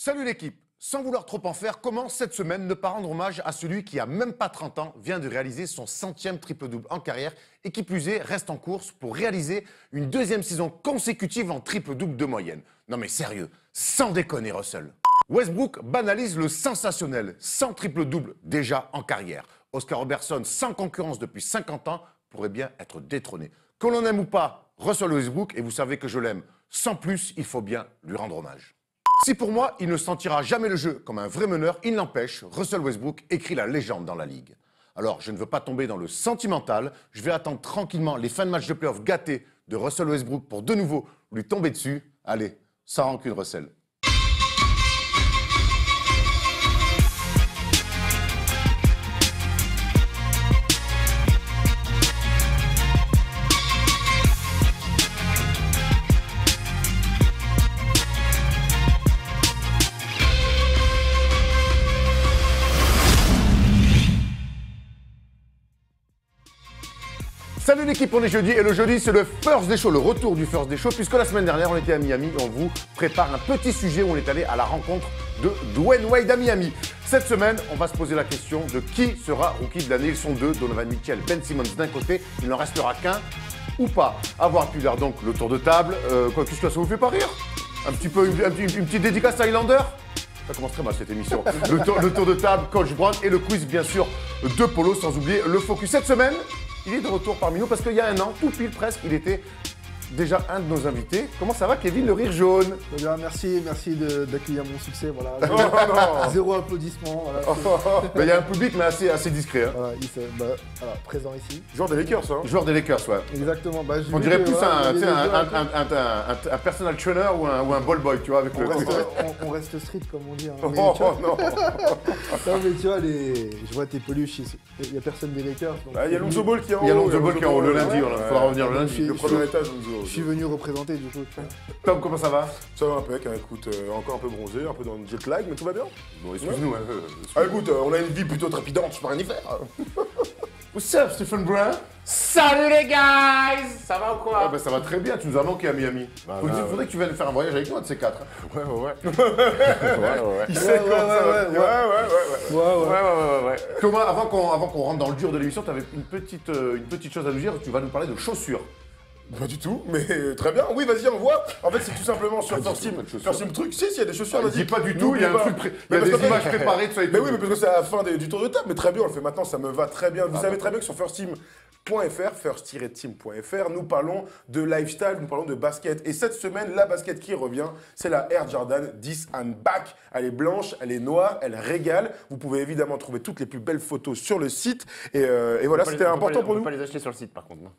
Salut l'équipe. Sans vouloir trop en faire, comment cette semaine ne pas rendre hommage à celui qui a même pas 30 ans vient de réaliser son 100e triple-double en carrière et qui plus est reste en course pour réaliser une deuxième saison consécutive en triple-double de moyenne. Non mais sérieux, sans déconner Russell. Westbrook banalise le sensationnel, 100 triple-double déjà en carrière. Oscar Robertson, sans concurrence depuis 50 ans, pourrait bien être détrôné. Que l'on aime ou pas Russell Westbrook, et vous savez que je l'aime, sans plus, il faut bien lui rendre hommage. Si pour moi, il ne sentira jamais le jeu comme un vrai meneur, il n'empêche, Russell Westbrook écrit la légende dans la ligue. Alors, je ne veux pas tomber dans le sentimental, je vais attendre tranquillement les fins de match de playoff gâtés de Russell Westbrook pour de nouveau lui tomber dessus. Allez, sans rancune Russell. Salut l'équipe, on est jeudi et le jeudi c'est le First Day Show, le retour du First Day Show puisque la semaine dernière on était à Miami et on vous prépare un petit sujet où on est allé à la rencontre de Dwyane Wade à Miami. Cette semaine, on va se poser la question de qui sera rookie de l'année. Ils sont deux, Donovan Mitchell, Ben Simmons d'un côté, il n'en restera qu'un ou pas. Avoir pu faire donc le tour de table, qu'est-ce que ça vous fait pas rire? Un petit peu, une petite dédicace à Highlander? Ça commence très mal cette émission. Le tour de table, Coach Brown et le quiz bien sûr de Polo, sans oublier le focus. Cette semaine, il est de retour parmi nous parce qu'il y a un an, tout pile presque, il était déjà un de nos invités. Comment ça va Kevin, le rire jaune? Bien, merci d'accueillir mon succès. Voilà. Zéro applaudissement. Voilà. Il y a un public mais assez discret. Hein. Voilà, voilà, présent ici. Joueur des Lakers, hein. Joueur des Lakers, ouais. Exactement. On dirait plus un personal trainer ou un ball boy, tu vois, avec on reste street comme on dit. Hein. Non. Non mais tu vois, je vois tes peluches, il n'y a personne des Lakers. Il y a Lonzo Ball qui est en haut. Il y a Lonzo Ball qui est en haut le lundi, il faudra revenir le lundi. Le premier étage, Lonzo. Je suis venu représenter du coup. Tom, comment ça va? Ça va impec, hein, écoute, encore un peu bronzé, un peu dans le jet lag, mais tout va bien. Bon, excuse-nous. Écoute, on a une vie plutôt trépidante, je peux rien y faire. What's up, Stephen Brown? Salut les guys! Ça va ou quoi? Ça va très bien, tu nous as manqué à Miami. Faudrait que tu viennes faire un voyage avec nous, un de ces quatre. Ouais. Il sait Ouais. Thomas, avant qu'on rentre dans le dur de l'émission, tu avais une petite chose à nous dire, tu vas nous parler de chaussures. Pas du tout, mais très bien. Oui, vas-y, envoie. En fait, c'est tout simplement sur First Team Truc. Si, il y a des chaussures. Dis pas du tout, il y a un truc il y a des images préparées de ça et tout. Mais oui, mais parce que c'est à la fin du tour de table. Mais très bien, on le fait maintenant, ça me va très bien. Vous savez très bien que sur first-team.fr, nous parlons de lifestyle, nous parlons de basket. Et cette semaine, la basket qui revient, c'est la Air Jordan 10 and Back. Elle est blanche, elle est noire, elle régale. Vous pouvez évidemment trouver toutes les plus belles photos sur le site. Et voilà, c'était important pour nous. On peut pas les acheter sur le site par contre. Non,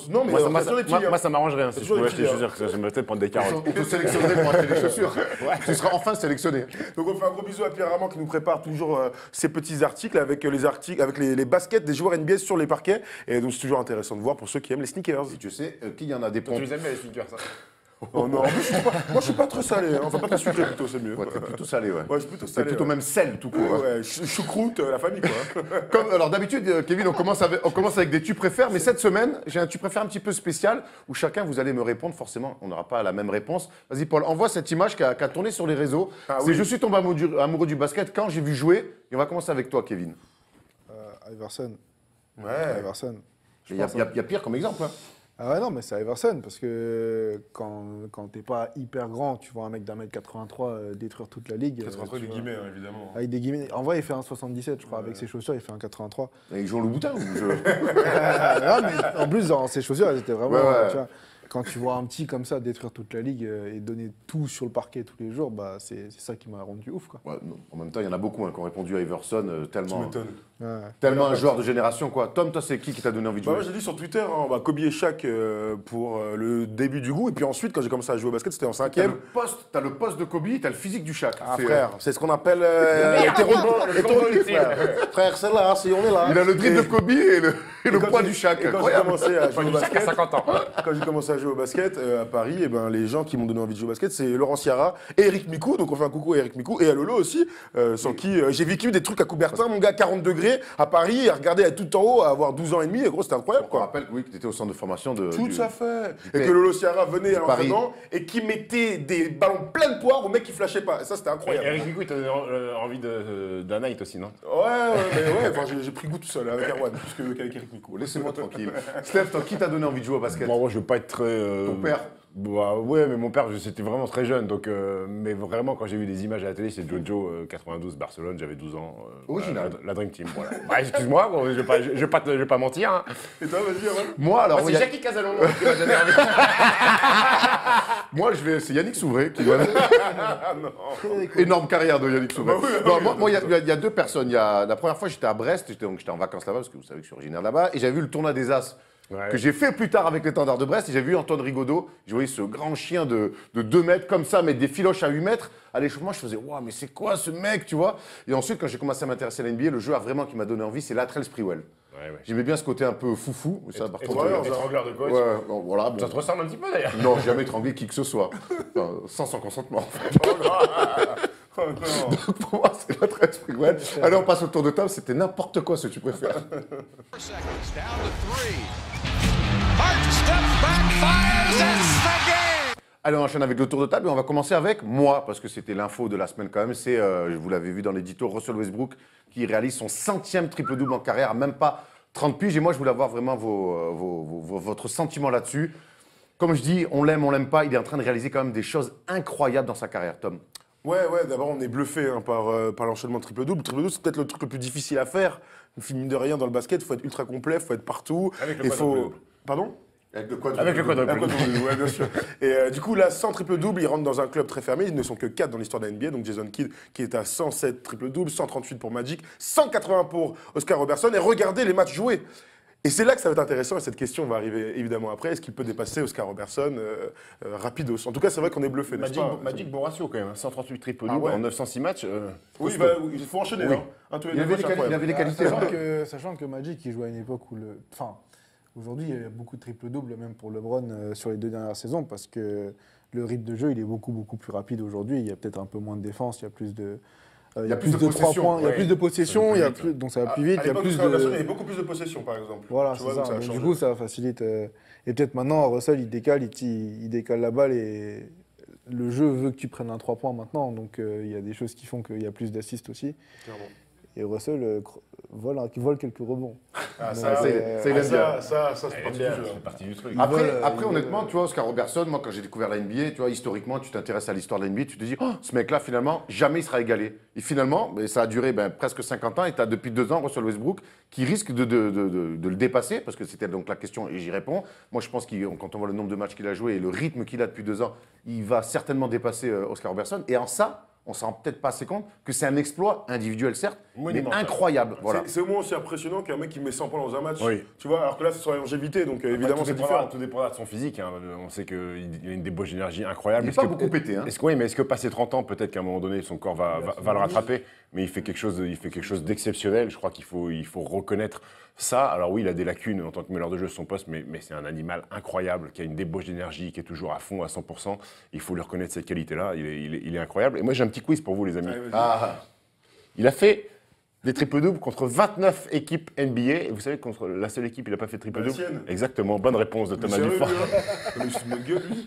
Non, mais moi ça m'arrangerait si je pouvais acheter des chaussures, je me peut-être prendre des carottes. On peut sélectionner pour acheter des chaussures. Tu seras enfin sélectionné. Donc on fait un gros bisou à Pierre Armand qui nous prépare toujours ces petits articles avec les baskets des joueurs NBA sur les parquets. Et donc c'est toujours intéressant de voir pour ceux qui aiment les sneakers. Et tu sais qu'il y en a des pompes. Tu les aimes bien les sneakers, ça? Oh non, moi je suis pas très salé, hein. Enfin pas très sucré plutôt, c'est mieux. Ouais, t'es plutôt salé, ouais. Ouais, je suis plutôt C'est salé. plutôt même sel tout court. Ouais, choucroute, la famille quoi. Alors d'habitude, Kevin, on commence avec des tu préfères, mais cette semaine, j'ai un tu préfères un petit peu spécial où chacun vous allez me répondre. Forcément, on n'aura pas la même réponse. Vas-y Paul, envoie cette image qui a tourné sur les réseaux. Oui. Je suis tombé amoureux du basket quand j'ai vu jouer. Et on va commencer avec toi, Kevin. Iverson. Ouais. Iverson. Il y a pire comme exemple. Hein. Ah ouais, non, mais c'est Iverson, parce que quand t'es pas hyper grand, tu vois un mec d'1m83 détruire toute la ligue. 83 des guillemets, hein, évidemment. Avec des guillemets. En vrai, il fait un 77, je crois, avec ses chaussures, il fait un 83. Et il joue le boutin ou Mais en plus, dans ses chaussures, elles étaient vraiment. Ouais. Tu vois, quand tu vois un petit comme ça détruire toute la ligue et donner tout sur le parquet tous les jours, bah c'est ça qui m'a rendu ouf, quoi. Ouais, non. En même temps, il y en a beaucoup qui ont répondu à Iverson tellement. Tu m'étonnes. Ouais. Tellement un joueur de génération, quoi. Tom, toi, c'est qui t'a donné envie de jouer? Moi j'ai dit sur Twitter, Kobe et Shaq pour le début du goût. Et puis ensuite, quand j'ai commencé à jouer au basket, c'était en 5e. T'as le poste de Kobe, t'as le physique du Shaq. Ah frère, c'est ce qu'on appelle hétéronyme, frère, c'est là, si on est là. Il a le dribble de Kobe et le poids du Shaq. Et quand j'ai commencé à jouer au basket, 50 ans. quand j'ai commencé à jouer jouer au basket à Paris, et ben, les gens qui m'ont donné envie de jouer au basket, c'est Laurent Ciara et Eric Mikou. Donc on fait un coucou à Eric Mikou et à Lolo aussi, sans qui j'ai vécu des trucs à Coubertin, mon gars, 40 degrés à Paris, à regarder à tout en haut, à avoir 12 ans et demi. Et gros, c'était incroyable, On quoi. rappelle que tu étais au centre de formation de. Tout à fait. Et du- que Lolo Ciara venait à Paris. l'entraînement et qui mettait des ballons pleins de poire au mec qui flashait pas. Et ça, c'était incroyable. Eric Micou, il t'a donné envie d'un night aussi, non? Ouais, enfin, j'ai pris goût tout seul avec Erwan, plus qu'avec Eric Mikou. Laissez-moi tranquille. Steph, toi, qui t'a donné envie de jouer au basket? Moi, je veux pas être très. Ton père? Bah, ouais, mais mon père, c'était vraiment très jeune. Donc, mais vraiment, quand j'ai vu des images à la télé, c'est Jojo 92 Barcelone, j'avais 12 ans. Original. Voilà, la Dream Team, voilà. Bah, excuse-moi, bon, je vais pas mentir. Hein. Et toi, vas-y, Erwan. Moi, alors. Bah, c'est il y a- Jackie Casalon qui m'a donné envie. Moi, c'est Yannick Souvray qui doit. Ah non. Énorme carrière de Yannick Souvray. Bah oui, Non, oui, moi, il y a deux personnes. La première fois, j'étais à Brest, j'étais en vacances là-bas, parce que vous savez que je suis originaire là-bas, et j'avais vu le tournoi des As. Ouais. Que j'ai fait plus tard avec l'étendard de Brest, et j'ai vu Antoine Rigaudot, j'ai voyé ce grand chien de 2 mètres comme ça, mais des filoches à 8 mètres. À l'échauffement, je faisais, waouh, mais c'est quoi ce mec, tu vois? Et ensuite, quand j'ai commencé à m'intéresser à la NBA, le jeu vraiment qui m'a donné envie, c'est Latrell Sprewell. Ouais. J'aimais bien ce côté un peu foufou. Ça, par contre, Étrangleur de coach. ouais, bon, voilà, bon. Ça te ressemble un petit peu d'ailleurs. Non, j'ai jamais étranglé qui que ce soit. Enfin, sans son consentement. Oh non. Donc pour moi, c'est Latrell Sprewell. Allez, on passe au tour de table. C'était n'importe quoi, ce que tu préfères. Seconds down to 3. Hart steps back, fires, it's the game. Allez, on enchaîne avec le tour de table et on va commencer avec moi, parce que c'était l'info de la semaine quand même. C'est, vous l'avez vu dans l'édito, Russell Westbrook qui réalise son 100e triple-double en carrière, à même pas 30 piges. Et moi, je voulais avoir vraiment votre sentiment là-dessus. Comme je dis, on l'aime pas, il est en train de réaliser quand même des choses incroyables dans sa carrière, Tom. Ouais, d'abord on est bluffé par l'enchaînement triple-double. Triple-double, c'est peut-être le truc le plus difficile à faire. Mine de rien, dans le basket, il faut être ultra complet, il faut être partout. Avec le Et quadruple-double. Pardon? Avec le quadruple. Avec le quadruple. Un quadruple, ouais, bien sûr. Et du coup, là, 100 triple-double, ils rentrent dans un club très fermé. Ils ne sont que 4 dans l'histoire de la NBA. Donc Jason Kidd, qui est à 107 triple-double, 138 pour Magic, 180 pour Oscar Robertson. Et regardez les matchs joués. Et c'est là que ça va être intéressant, et cette question va arriver évidemment après. Est-ce qu'il peut dépasser Oscar Robertson rapidos? En tout cas, c'est vrai qu'on est bluffé, n'est-ce pas? Magic, bon ratio quand même. 138 triple Ah ouais. en 906 matchs. Oui, il faut enchaîner. Oui. Hein. Tous les Il deux avait, matchs, il incroyable. avait les qualités. Sachant que Magic, il jouait à une époque où Enfin, aujourd'hui, il y a beaucoup de triple-double, même pour LeBron, sur les 2 dernières saisons, parce que le rythme de jeu, il est beaucoup plus rapide aujourd'hui. Il y a peut-être un peu moins de défense, il y a plus de... il y a plus de 3 possession, points, il y a ouais. plus de possession, donc ça va plus vite. À Il y a l'époque, plus Oscar Robertson, il y de... avait beaucoup plus de possession, par exemple. Voilà, Tu c'est vois, ça. donc ça a Donc, changé. du coup, ça facilite. Et peut-être maintenant, Russell, il décale la balle et le jeu veut que tu prennes un 3 points maintenant. Donc, il y a des choses qui font qu'il y a plus d'assists aussi. Clairement. Et Russell vole quelques rebonds. Ah, Donc, ça, il aime bien. ça, c'est parti du jeu. C'est parti du truc. Après, honnêtement, tu vois, Oscar Robertson, moi, quand j'ai découvert la NBA, tu vois, historiquement, tu t'intéresses à l'histoire de la NBA, tu te dis, oh, ce mec-là, finalement, jamais il sera égalé. Et finalement, ça a duré presque 50 ans, et tu as depuis 2 ans Russell Westbrook qui risque de le dépasser, parce que c'était donc la question, et j'y réponds. Moi, je pense que quand on voit le nombre de matchs qu'il a joué et le rythme qu'il a depuis 2 ans, il va certainement dépasser Oscar Robertson. Et en ça, on ne s'en rend peut-être pas assez compte que c'est un exploit individuel, certes, mais Monumental. incroyable. Voilà. C'est au moins aussi impressionnant qu'un mec qui met 100 points dans un match. Oui. Tu vois, alors que là, c'est sur la longévité, donc évidemment, tout c'est dépendra, différent. tout dépendra de son physique. Hein. On sait qu'il a une débauche d'énergie incroyable. Il n'est pas beaucoup pété. Hein. Oui, mais est-ce que passé 30 ans, peut-être qu'à un moment donné, son corps va le rattraper, mais il fait quelque chose d'exceptionnel. Je crois qu'il faut reconnaître ça. Alors oui, il a des lacunes en tant que meneur de jeu sur son poste, mais c'est un animal incroyable, qui a une débauche d'énergie, qui est toujours à fond, à 100%. Il faut lui reconnaître cette qualité-là. Il est incroyable. Et moi, j'ai un petit quiz pour vous, les amis. Allez, vas-y. Ah, Il a fait des triples-doubles contre 29 équipes NBA. Et vous savez, contre la seule équipe, il n'a pas fait de La triple-double. sienne. Exactement. Bonne réponse de Mais Thomas sérieux, Dufort. lui, hein Mais je suis de gueule, lui.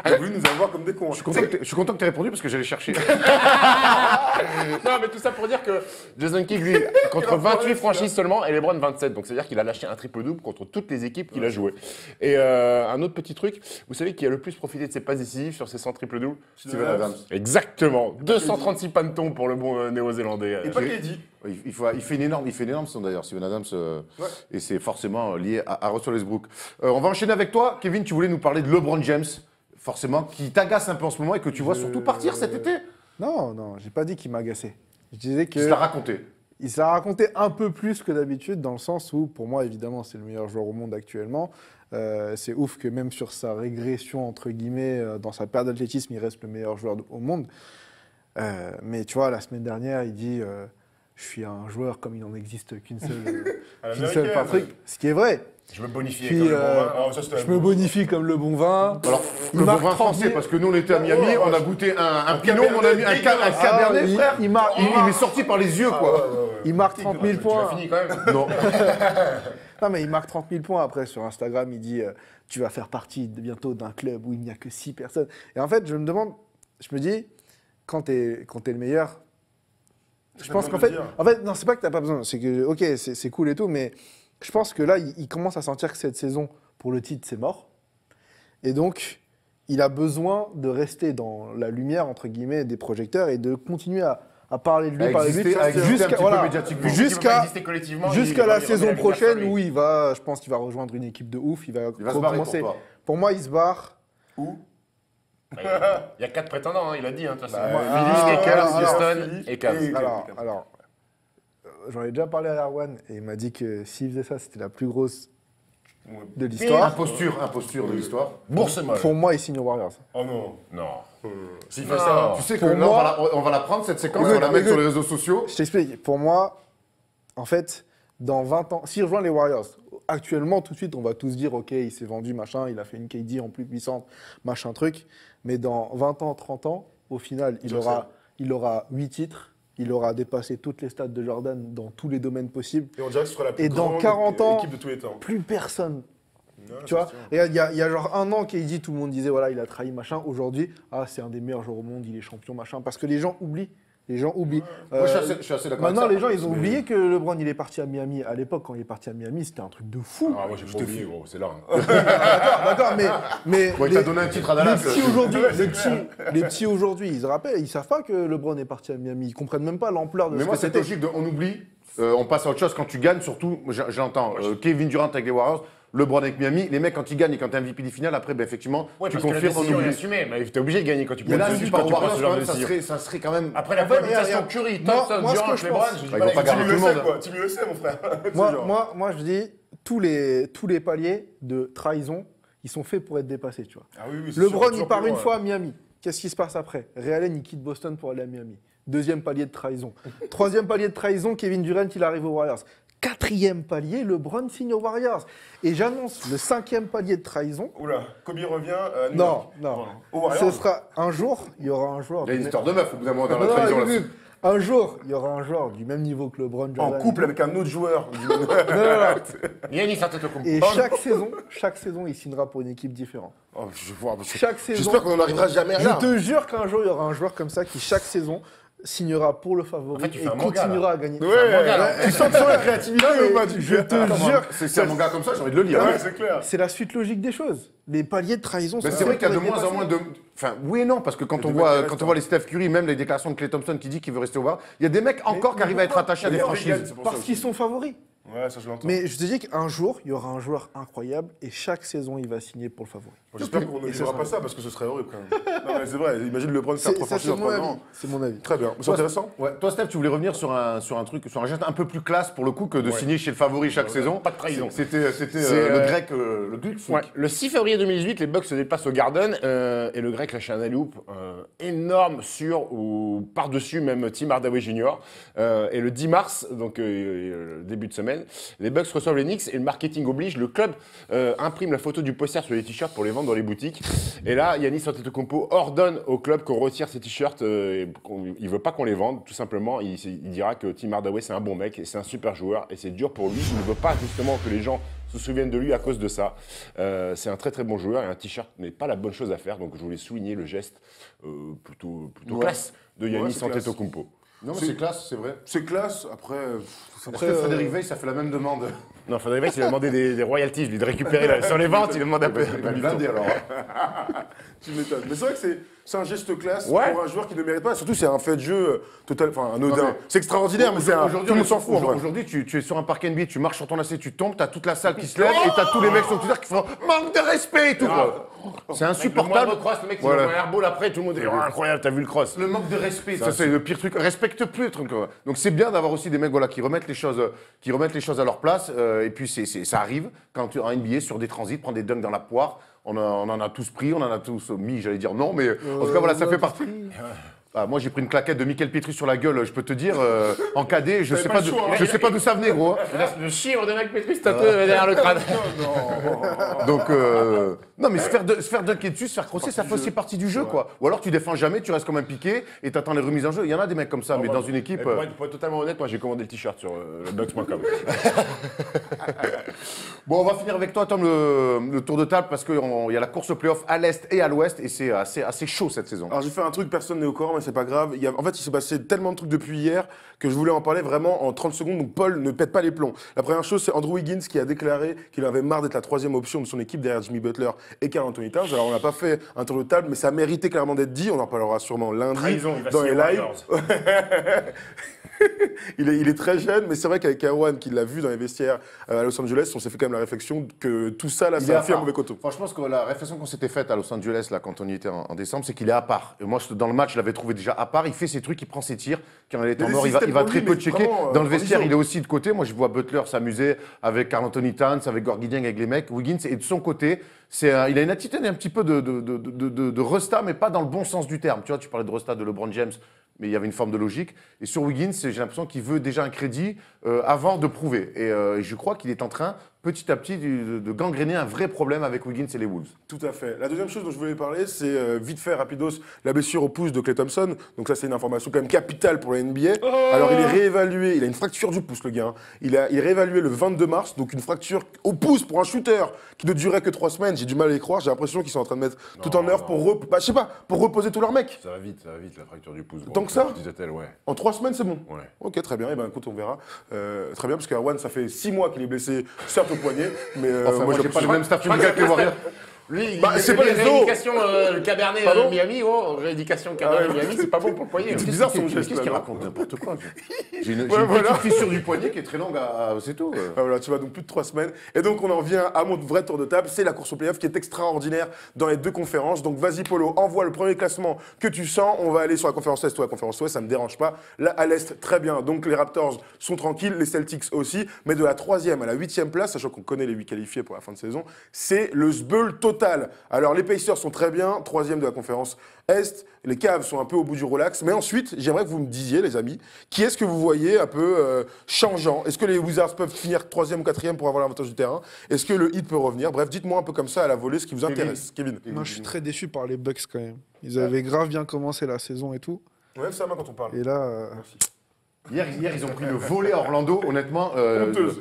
Il a voulu nous avoir comme des cons. je suis content que tu aies répondu parce que j'allais chercher. Non, mais tout ça pour dire que Jason Kidd, lui, contre 28 franchises seulement, et LeBron 27. Donc, c'est-à-dire qu'il a lâché un triple-double contre toutes les équipes qu'il a jouées. Et un autre petit truc, vous savez qui a le plus profité de ses passes décisives sur ses 100 triple-doubles? Steven Adams. Exactement. 236 pantons pour le bon néo-zélandais. Et pas KD. Il fait une énorme saison d'ailleurs, Steven Adams, et c'est forcément lié à Russell Westbrook. On va enchaîner avec toi. Kevin, tu voulais nous parler de LeBron James, forcément, qui t'agace un peu en ce moment et que tu vois surtout partir cet été. Non, j'ai pas dit qu'il m'agaçait. Je disais Tu te l'as raconté. il se l'a raconté un peu plus que d'habitude, dans le sens où, pour moi, évidemment, c'est le meilleur joueur au monde actuellement. C'est ouf que même sur sa régression, entre guillemets, dans sa perte d'athlétisme, il reste le meilleur joueur au monde. Mais tu vois, la semaine dernière, il dit je suis un joueur comme il n'en existe qu'une seule, À qu'une seule l'américaine. par truc. Ce qui est vrai. Je me bonifie Puis, comme le bon vin. Ah, ça, c'était je me bonifie comme le bon vin. Alors, Il le bon marque vin 30 français, 000. parce que nous on était à Miami, on a goûté un pinot, Cabernet mon ami, un dégueulasse. cabernet, Ah, frère. il marque- Il est sorti par les yeux, quoi. Il marque 30 000 Tu points. l'as fini quand même. Non. Non, mais il marque 30 000 points après sur Instagram. Il dit tu vas faire partie bientôt d'un club où il n'y a que 6 personnes. Et en fait, je me dis, quand t'es le meilleur, je pense qu'en fait, non, c'est pas que t'as pas besoin. C'est que, ok, c'est cool et tout, mais je pense que là, il commence à sentir que cette saison, pour le titre, c'est mort. Et donc, il a besoin de rester dans la lumière, entre guillemets, des projecteurs et de continuer à parler de lui, À exister un petit peu voilà, médiatiquement. jusqu'à la saison prochaine où je pense qu'il va rejoindre une équipe de ouf. Il va Il va se barrer recommencer. pour toi. Pour moi, il se barre. Où Il y a 4 prétendants, il a dit. De toute façon. Philly, Lakers, Houston Philly et Cavs. et- Alors, j'en ai déjà parlé à Erwan et il m'a dit que s'il faisait ça, c'était la plus grosse de l'histoire. Imposture de l'histoire. Bourse molle. Pour moi, il signe aux Warriors. Oh non. Non. S'il fait ça, Tu sais que Pour là, moi- on va la prendre, cette séquence, Écoute, on va la mettre écoute. sur les réseaux sociaux. Je t'explique. Pour moi, en fait, dans 20 ans, s'il rejoint les Warriors, actuellement, tout de suite, on va tous dire, OK, il s'est vendu, machin, il a fait une KD en plus puissante, machin truc. Mais dans 20 ans, 30 ans, au final, il aura 8 titres. Il aura dépassé toutes les stats de Jordan dans tous les domaines possibles. et on dirait que ce sera la plus Et dans grande 40 ans- équipe de tous les temps. Plus personne. Ouais, Tu vois, c'est sûr. il y a genre un an, KD, tout le monde disait, voilà, il a trahi, machin. Aujourd'hui, c'est un des meilleurs joueurs au monde, il est champion, machin. Parce que les gens oublient. Les gens oublient. Moi, je suis assez d'accord Maintenant, avec les ça. gens, ils ont oublié que LeBron, il est parti à Miami. À l'époque, quand il est parti à Miami, c'était un truc de fou. Ah, moi, j'ai pas oublié, gros, c'est là. D'accord, mais Bon, il t'a donné un titre à les Dallas. petits aujourd'hui, les petits aujourd'hui, ils se rappellent, ils savent pas que LeBron est parti à Miami. Ils comprennent même pas l'ampleur de Mais ce moi, que cette c'était. logique de on oublie, on passe à autre chose. Quand tu gagnes, surtout, j'entends Kevin Durant avec les Warriors, LeBron avec Miami, les mecs, quand ils gagnent et quand t'es MVP des finales, après, ben, effectivement, Ouais, tu parce que la confirmes, on décision est oublie. assumée. Mais t'es obligé de gagner quand tu Mais prends là, une si tu décision, pars quand aux tu prends Warriors, ce quand genre de même, décision. ça serait quand même. Après la En fait, cohabitation regarde, Curry, moi, Thompson, ce que Durant, je LeBron, pense- je dis Bah, pas ils vont pas la- garder Team tout le USA, monde. quoi. Team USA, mon frère. C'est genre. Moi, je dis, tous les paliers de trahison, ils sont faits pour être dépassés, tu vois. Ah oui, oui, c'est LeBron, sûr, il toujours part plus une loin. fois à Miami. Qu'est-ce qui se passe après? Ray Allen, il quitte Boston pour aller à Miami. Deuxième palier de trahison. Troisième palier de trahison, Kevin Durant, il arrive aux Warriors. Quatrième palier, LeBron signe aux Warriors. Et j'annonce le 5e palier de trahison. Oula, Kobe revient à New Non, York. non. Au Warriors. Ce sera un jour, il y aura un joueur. Il y a une du histoire de meuf, au bout d'un moment, dans même- la Non, trahison. écoute, là-dessus. un jour, il y aura un joueur du même niveau que LeBron En Jordan. couple avec un autre joueur. Non, non, non. Giannis Antetokounmpo. Et chaque saison, il signera pour une équipe différente. Oh, je vois. Chaque saison. J'espère qu'on n'en arrivera jamais à Je là. te jure qu'un jour, il y aura un joueur comme ça qui, chaque saison, signera pour le favori En fait, tu et fais un manga, continuera à gagner. Tu sens que sur la créativité ou pas Je te jure, C'est un manga comme ça, j'ai envie de le lire. Ouais, c'est clair. c'est la suite logique des choses. Les paliers de trahison Mais sont c'est vrai faits qu'il y a de pour être moins en moins dépassés. de. Enfin, oui et non, parce que quand Il y on a des mecs qui voit, restent, quand on voit les Steph Curry, même les déclarations de Clay Thompson qui dit qu'il veut rester au Warriors, il y a des mecs encore qui arrivent à être attachés à des Mais franchises. regarde, c'est pour ça Parce aussi. qu'ils sont favoris. Ouais, ça je l'entends. Mais je te dis qu'un jour, il y aura un joueur incroyable et chaque saison, il va signer pour le favori. J'espère qu'on ne Et vivra ça pas sera- ça parce que ce serait horrible quand même. Non, mais c'est vrai, imagine LeBron faire trois Ça, franchises c'est en mon 3 avis. ans. C'est mon avis. Très bien. C'est intéressant. Ouais. Toi, Steph, tu voulais revenir sur un truc, sur un geste un peu plus classe pour le coup que de signer chez le favori chaque saison. Pas de trahison. C'était C'est, le grec, le Greek Freak. Ouais. Le 6 février 2018, les Bucks se déplacent au Garden et le Grec lâche un alley-oop énorme sur ou par-dessus même Tim Hardaway Jr. Et le 10 mars, donc début de semaine, les Bucks reçoivent les Knicks et le marketing oblige. Le club imprime la photo du poster sur les t-shirts pour les vendre dans les boutiques. Et là, Giannis Antetokounmpo ordonne au club qu'on retire ces t-shirts. Il veut pas qu'on les vende, tout simplement. Il dira que Tim Hardaway c'est un bon mec et c'est un super joueur et c'est dur pour lui. Il ne veut pas justement que les gens se souviennent de lui à cause de ça. C'est un très très bon joueur et un t-shirt n'est pas la bonne chose à faire. Donc je voulais souligner le geste plutôt classe de Giannis c'est classe. Antetokounmpo. Non, mais c'est classe, c'est vrai. C'est classe. Après, Est-ce que Frédéric Veil, ça fait la même demande? Non, Frédéric Weiss, il a demandé des royalties, lui, de récupérer sur les ventes, il a demandé un peu. Il va me blinder alors. tu m'étonnes. Mais c'est vrai que c'est un geste classe Ouais. pour un joueur qui ne mérite pas. Surtout, c'est un fait de jeu total, enfin Non, anodin. mais- C'est extraordinaire, mais c'est un. Tout le monde s'en fout. en vrai. Aujourd'hui, tu es sur un parquet NBA, tu marches sur ton lacet, tu tombes, t'as toute la salle qui se lève et t'as tous les mecs sur Twitter qui font manque de respect et tout. quoi. C'est insupportable. Le moindre cross, le mec, il Voilà. envoie un airball après, tout le monde dit oh, incroyable, t'as vu le cross. Le manque de respect, ça c'est le pire truc. Respecte plus le truc. Quoi. Donc c'est bien d'avoir aussi des mecs voilà, qui remettent les choses à leur place. Et puis ça arrive quand tu es en NBA sur des transits, prendre des dunks dans la poire. On en a tous pris, on en a tous mis, j'allais dire non, mais en tout cas voilà, ça fait partie. Ah, moi, j'ai pris une claquette de Michael Petri sur la gueule, je peux te dire. En cadet, je sais pas pas, le choix, hein. je sais pas d'où ça venait, gros. Le chiffre de Mike Petri, c'est un peu derrière le crâne. Donc, non, mais se faire dunker dessus, se faire crosser, ça fait aussi partie du jeu, quoi. Ou alors, tu défends jamais, tu restes comme un piqué et t'attends les remises en jeu. Il y en a des mecs comme ça, mais dans une équipe. Pour être totalement honnête, moi j'ai commandé le t-shirt sur le box.com. Bon, on va finir avec toi, Tom, le tour de table, parce qu'il y a la course au playoff à l'Est et à l'Ouest, et c'est assez chaud cette saison. Alors j'ai fait un truc, personne n'est au courant, mais c'est pas grave. En fait, il s'est passé tellement de trucs depuis hier que je voulais en parler vraiment en 30 secondes. Donc Paul ne pète pas les plombs. La première chose, c'est Andrew Wiggins qui a déclaré qu'il avait marre d'être la troisième option de son équipe derrière Jimmy Butler et Karl Anthony Towns. Alors on n'a pas fait un tour de table, mais ça méritait clairement d'être dit. On en parlera sûrement lundi Trahison, il va dans les signer lives. Warriors. il est très jeune, mais c'est vrai qu'avec Erwan, qui l'a vu dans les vestiaires à Los Angeles, on s'est fait quand même la réflexion que tout ça, là, Il est ça à a fait un part. mauvais coton. Franchement, la réflexion qu'on s'était faite à Los Angeles, là, quand on y était en décembre, c'est qu'il est à part. Et moi, dans le match, je l'avais trouvé déjà à part. Il fait ses trucs, il prend ses tirs. Quand il est temps des mort, il va systèmes très pour peu lui, mais checker. vraiment, Dans le vestiaire, en il est aussi de côté. Moi, je vois Butler s'amuser avec Karl Anthony Towns, avec Gorgui Dieng, avec les mecs. Wiggins, et de son côté, il a une attitude un petit peu de resta, mais pas dans le bon sens du terme. Tu vois, tu parlais de resta de LeBron James, mais il y avait une forme de logique. Et sur Wiggins, j'ai l'impression qu'il veut déjà un crédit avant de prouver. Et je crois qu'il est en train, petit à petit, de gangréner un vrai problème avec Wiggins et les Wolves. Tout à fait. La deuxième chose dont je voulais parler, c'est vite fait, rapidos, la blessure au pouce de Klay Thompson. Donc ça, c'est une information quand même capitale pour la NBA. Alors, il est réévalué, il a une fracture du pouce, le gars. Hein. Il est réévalué le 22 mars, donc une fracture au pouce pour un shooter qui ne durait que 3 semaines. J'ai du mal à y croire. J'ai l'impression qu'ils sont en train de mettre tout en œuvre pour, je sais pas, pour reposer tous leurs mecs. Ça va vite, la fracture du pouce. Tant que ça Disait-elle, ouais. En 3 semaines, c'est bon. Ouais. Ok, très bien. Et ben écoute, on verra. Très bien, parce qu'Erwan, ça fait 6 mois qu'il est blessé, certes au poignet, mais Enfin, moi, j'ai pas le même staff médical que les Warriors. Lui, Bah, c'est pas les os. rééducation le Cabernet Pardon Miami, rééducation Cabernet Miami, c'est pas bon pour le poignet. C'est bizarre son geste. Qu'est-ce qu'il là, raconte n'importe quoi. J'ai une voilà. petite fissure du poignet qui est très longue, c'est tout. Ah, voilà, tu vas donc plus de 3 semaines. Et donc, on en vient à mon vrai tour de table. C'est la course au playoff qui est extraordinaire dans les deux conférences. Donc, vas-y, Polo, envoie le premier classement que tu sens. On va aller sur la conférence Est ou la conférence Ouest, ça me dérange pas. Là, à l'Est, très bien. Donc, les Raptors sont tranquilles, les Celtics aussi. Mais de la 3e à la 8e place, sachant qu'on connaît les 8 qualifiés pour la fin de saison, c'est le sbeul total. Alors, les Pacers sont très bien, 3e de la conférence Est. Les Cavs sont un peu au bout du relax. Mais ensuite, j'aimerais que vous me disiez, les amis, qui est-ce que vous voyez un peu changeant? Est-ce que les Wizards peuvent finir 3e ou 4e pour avoir l'avantage du terrain? Est-ce que le Heat peut revenir? Bref, dites-moi un peu comme ça à la volée ce qui vous intéresse. Kevin. Moi, je suis très déçu par les Bucks quand même. Ils avaient grave bien commencé la saison et tout. On lève sa main quand on parle. Et là, Hier, ils ont pris le volet à Orlando, honnêtement. Honteuse.